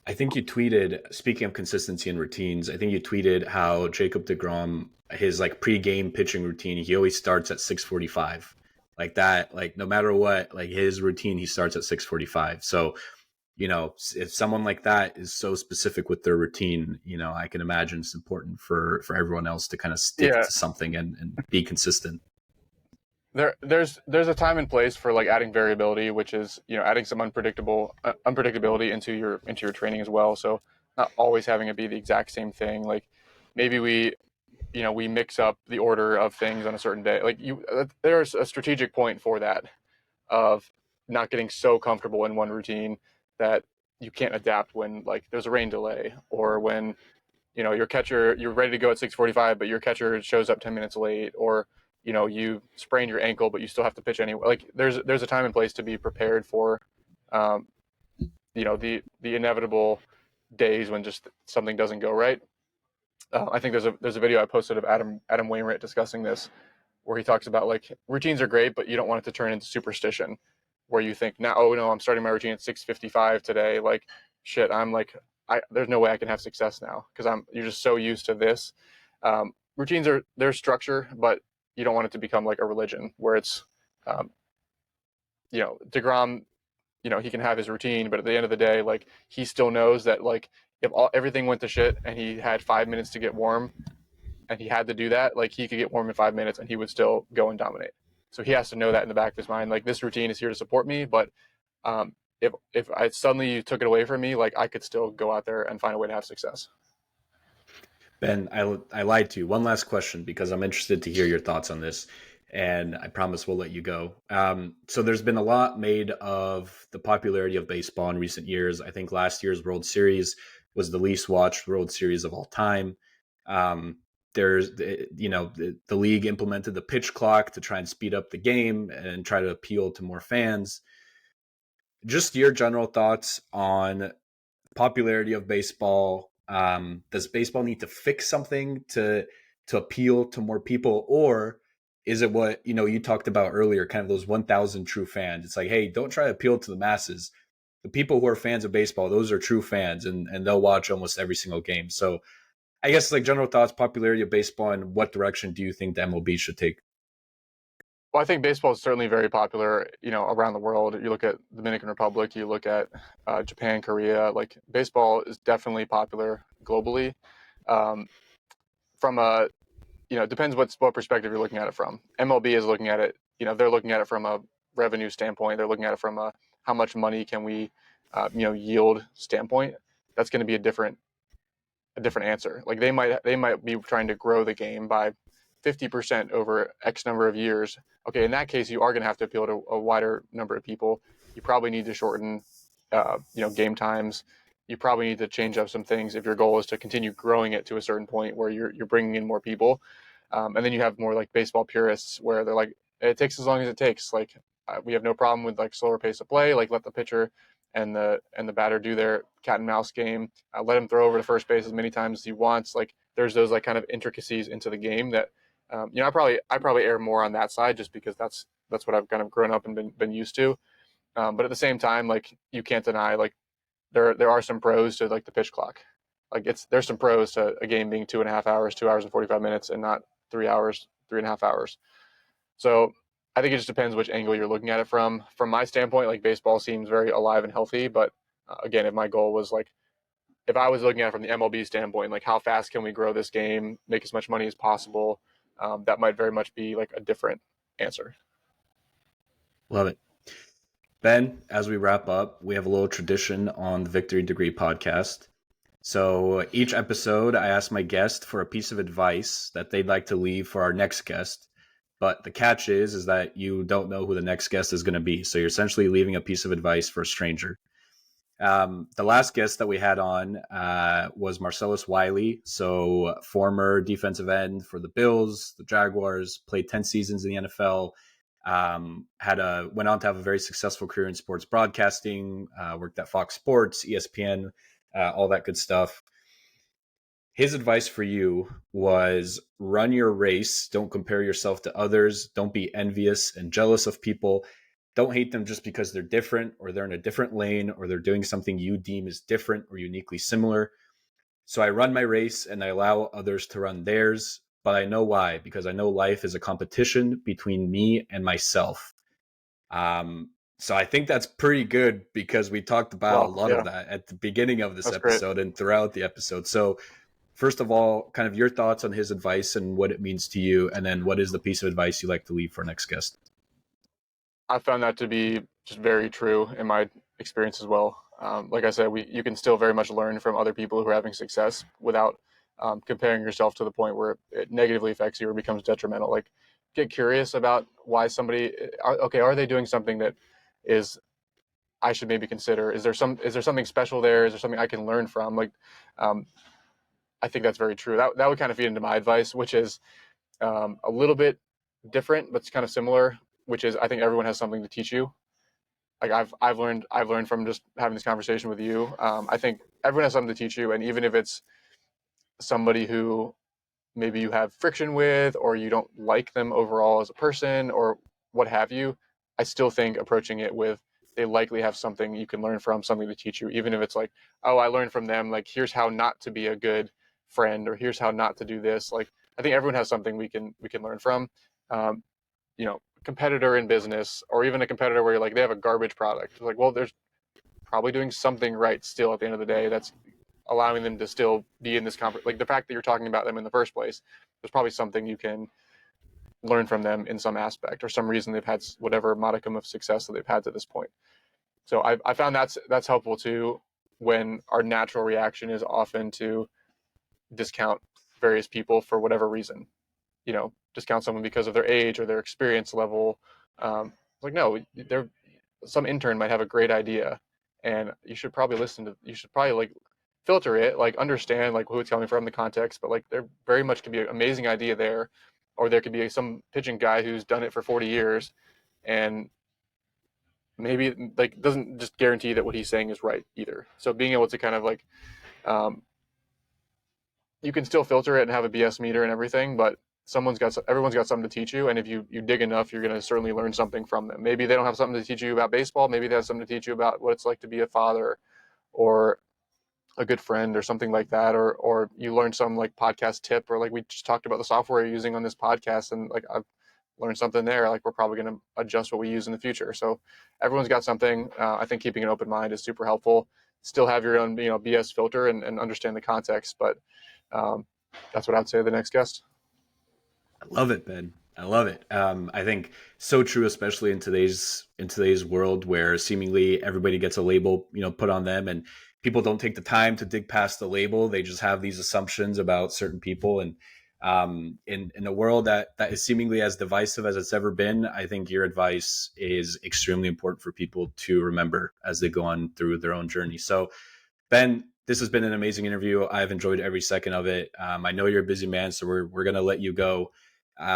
I think you tweeted, speaking of consistency and routines, I think you tweeted how Jacob deGrom, his like pre-game pitching routine, he always starts at 6:45. Like that, like no matter what, like his routine, he starts at 6:45. So, if someone like that is so specific with their routine, I can imagine it's important for everyone else to kind of stick Yeah. to something and be consistent. There's a time and place for like adding variability, which is adding some unpredictability into your training as well. So not always having it be the exact same thing. Like, maybe we mix up the order of things on a certain day. Like, there's a strategic point for that, of not getting so comfortable in one routine that you can't adapt when like there's a rain delay, or when your catcher, you're ready to go at 6:45, but your catcher shows up 10 minutes late, or you sprain your ankle, but you still have to pitch anyway. Like, there's a time and place to be prepared for, um, the inevitable days when just something doesn't go right. I think there's a video I posted of Adam Wainwright discussing this, where he talks about like routines are great, but you don't want it to turn into superstition, where you think, now, oh no, I'm starting my routine at 6:55 today. Like, shit, there's no way I can have success now, because you're just so used to this. Routines are their structure, but you don't want it to become like a religion where it's, DeGrom, he can have his routine, but at the end of the day, like, he still knows that, like, if everything went to shit and he had 5 minutes to get warm, and he had to do that, like, he could get warm in 5 minutes and he would still go and dominate. So he has to know that in the back of his mind, like, this routine is here to support me, but if I suddenly you took it away from me, like, I could still go out there and find a way to have success. Ben, I lied to you. One last question, because I'm interested to hear your thoughts on this, and I promise we'll let you go. So there's been a lot made of the popularity of baseball in recent years. I think last year's World Series was the least watched World Series of all time. The league implemented the pitch clock to try and speed up the game and try to appeal to more fans. just your general thoughts on popularity of baseball. Does baseball need to fix something to appeal to more people, or is it what you talked about earlier, kind of those 1,000 true fans? It's like, hey, don't try to appeal to the masses. The people who are fans of baseball, those are true fans, and they'll watch almost every single game. So I guess like general thoughts, popularity of baseball, and what direction do you think the MLB should take? Well, I think baseball is certainly very popular, around the world. You look at Dominican Republic, you look at Japan, Korea. Like baseball is definitely popular globally. Um, from a, it depends what perspective you're looking at it from. MLB is looking at it, they're looking at it from a revenue standpoint. They're looking at it from a how much money can we, yield standpoint. That's going to be a different answer. Like they might be trying to grow the game by 50% over X number of years. Okay, in that case, you are going to have to appeal to a wider number of people. You probably need to shorten, game times. You probably need to change up some things if your goal is to continue growing it to a certain point where you're bringing in more people. And then you have more like baseball purists where they're like, it takes as long as it takes. Like we have no problem with like slower pace of play. Like let the pitcher and the batter do their cat and mouse game. Let him throw over to first base as many times as he wants. Like there's those like kind of intricacies into the game that I probably err more on that side just because that's what I've kind of grown up and been used to. But at the same time, like you can't deny like there are some pros to like the pitch clock. Like there's some pros to a game being 2.5 hours, 2 hours and 45 minutes, and not 3 hours, 3.5 hours. So I think it just depends which angle you're looking at it from. From my standpoint, like baseball seems very alive and healthy, but again, if my goal was like if I was looking at it from the MLB standpoint, like how fast can we grow this game, make as much money as possible, that might very much be like a different answer. Love it. Ben, as we wrap up, we have a little tradition on the Victory Degree podcast. So each episode, I ask my guest for a piece of advice that they'd like to leave for our next guest. But the catch is that you don't know who the next guest is going to be. So you're essentially leaving a piece of advice for a stranger. The last guest that we had on was Marcellus Wiley. So former defensive end for the Bills, the Jaguars, played 10 seasons in the NFL. Went on to have a very successful career in sports broadcasting, worked at Fox Sports, ESPN, all that good stuff. His advice for you was run your race. Don't compare yourself to others. Don't be envious and jealous of people. Don't hate them just because they're different or they're in a different lane or they're doing something you deem is different or uniquely similar. So I run my race and I allow others to run theirs, but I know why, because I know life is a competition between me and myself. So I think that's pretty good because we talked about a Well, lot of yeah, that at the beginning of this that's great. episode and throughout the episode. So first of all, kind of your thoughts on his advice and what it means to you, and then what is the piece of advice you like to leave for our next guest? I found that to be just very true in my experience as well. Like I said, you can still very much learn from other people who are having success without comparing yourself to the point where it negatively affects you or becomes detrimental. Like, get curious about why somebody. Are they doing something that is I should maybe consider? Is there something special there? Is there something I can learn from? Like, um, I think that's very true. That would kind of feed into my advice, which is a little bit different, but it's kind of similar. Which is, I think everyone has something to teach you. Like I've learned from just having this conversation with you. I think everyone has something to teach you, and even if it's somebody who maybe you have friction with or you don't like them overall as a person or what have you, I still think approaching it with they likely have something you can learn from, something to teach you, even if it's like, oh, I learned from them, like here's how not to be a good friend or here's how not to do this. Like I think everyone has something we can learn from. Um, competitor in business or even a competitor where you're like they have a garbage product. It's like, well, there's probably doing something right still at the end of the day that's allowing them to still be in this conference. Like the fact that you're talking about them in the first place, there's probably something you can learn from them in some aspect or some reason they've had whatever modicum of success that they've had to this point. So I found that's helpful too when our natural reaction is often to discount various people for whatever reason. Discount someone because of their age or their experience level. Like no, they're some intern might have a great idea, and you should probably like filter it, like understand like who it's coming from, the context, but like there very much could be an amazing idea there, or there could be some pitching guy who's done it for 40 years, and maybe like doesn't just guarantee that what he's saying is right either. So being able to kind of like um, you can still filter it and have a BS meter and everything, but everyone's got something to teach you, and if you dig enough, you're going to certainly learn something from them. Maybe they don't have something to teach you about baseball. Maybe they have something to teach you about what it's like to be a father or a good friend or something like that, or you learn some like podcast tip, or like we just talked about the software you're using on this podcast, and like I've learned something there. Like we're probably going to adjust what we use in the future. So everyone's got something. I think keeping an open mind is super helpful. Still have your own BS filter and understand the context, but um, that's what I'd say to the next guest. I love it, Ben. I love it. I think so true, especially in today's world where seemingly everybody gets a label, put on them, and people don't take the time to dig past the label. They just have these assumptions about certain people, and in a world that is seemingly as divisive as it's ever been, I think your advice is extremely important for people to remember as they go on through their own journey. So, Ben, this has been an amazing interview. I've enjoyed every second of it. I know you're a busy man, so we're gonna let you go.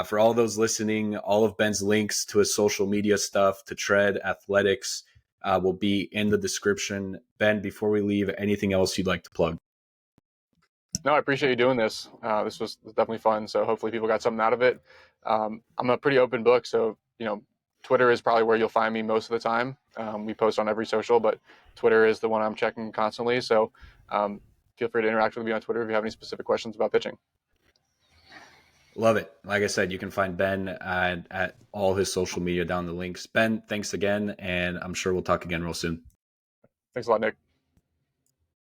For all those listening, all of Ben's links to his social media stuff, to Tread Athletics, will be in the description. Ben, before we leave, anything else you'd like to plug? No, I appreciate you doing this. This was definitely fun. So hopefully people got something out of it. I'm a pretty open book, so Twitter is probably where you'll find me most of the time. We post on every social, but Twitter is the one I'm checking constantly. So um, feel free to interact with me on Twitter if you have any specific questions about pitching. Love it. Like I said, you can find Ben at all his social media down the links. Ben, thanks again, and I'm sure we'll talk again real soon. Thanks a lot, Nick.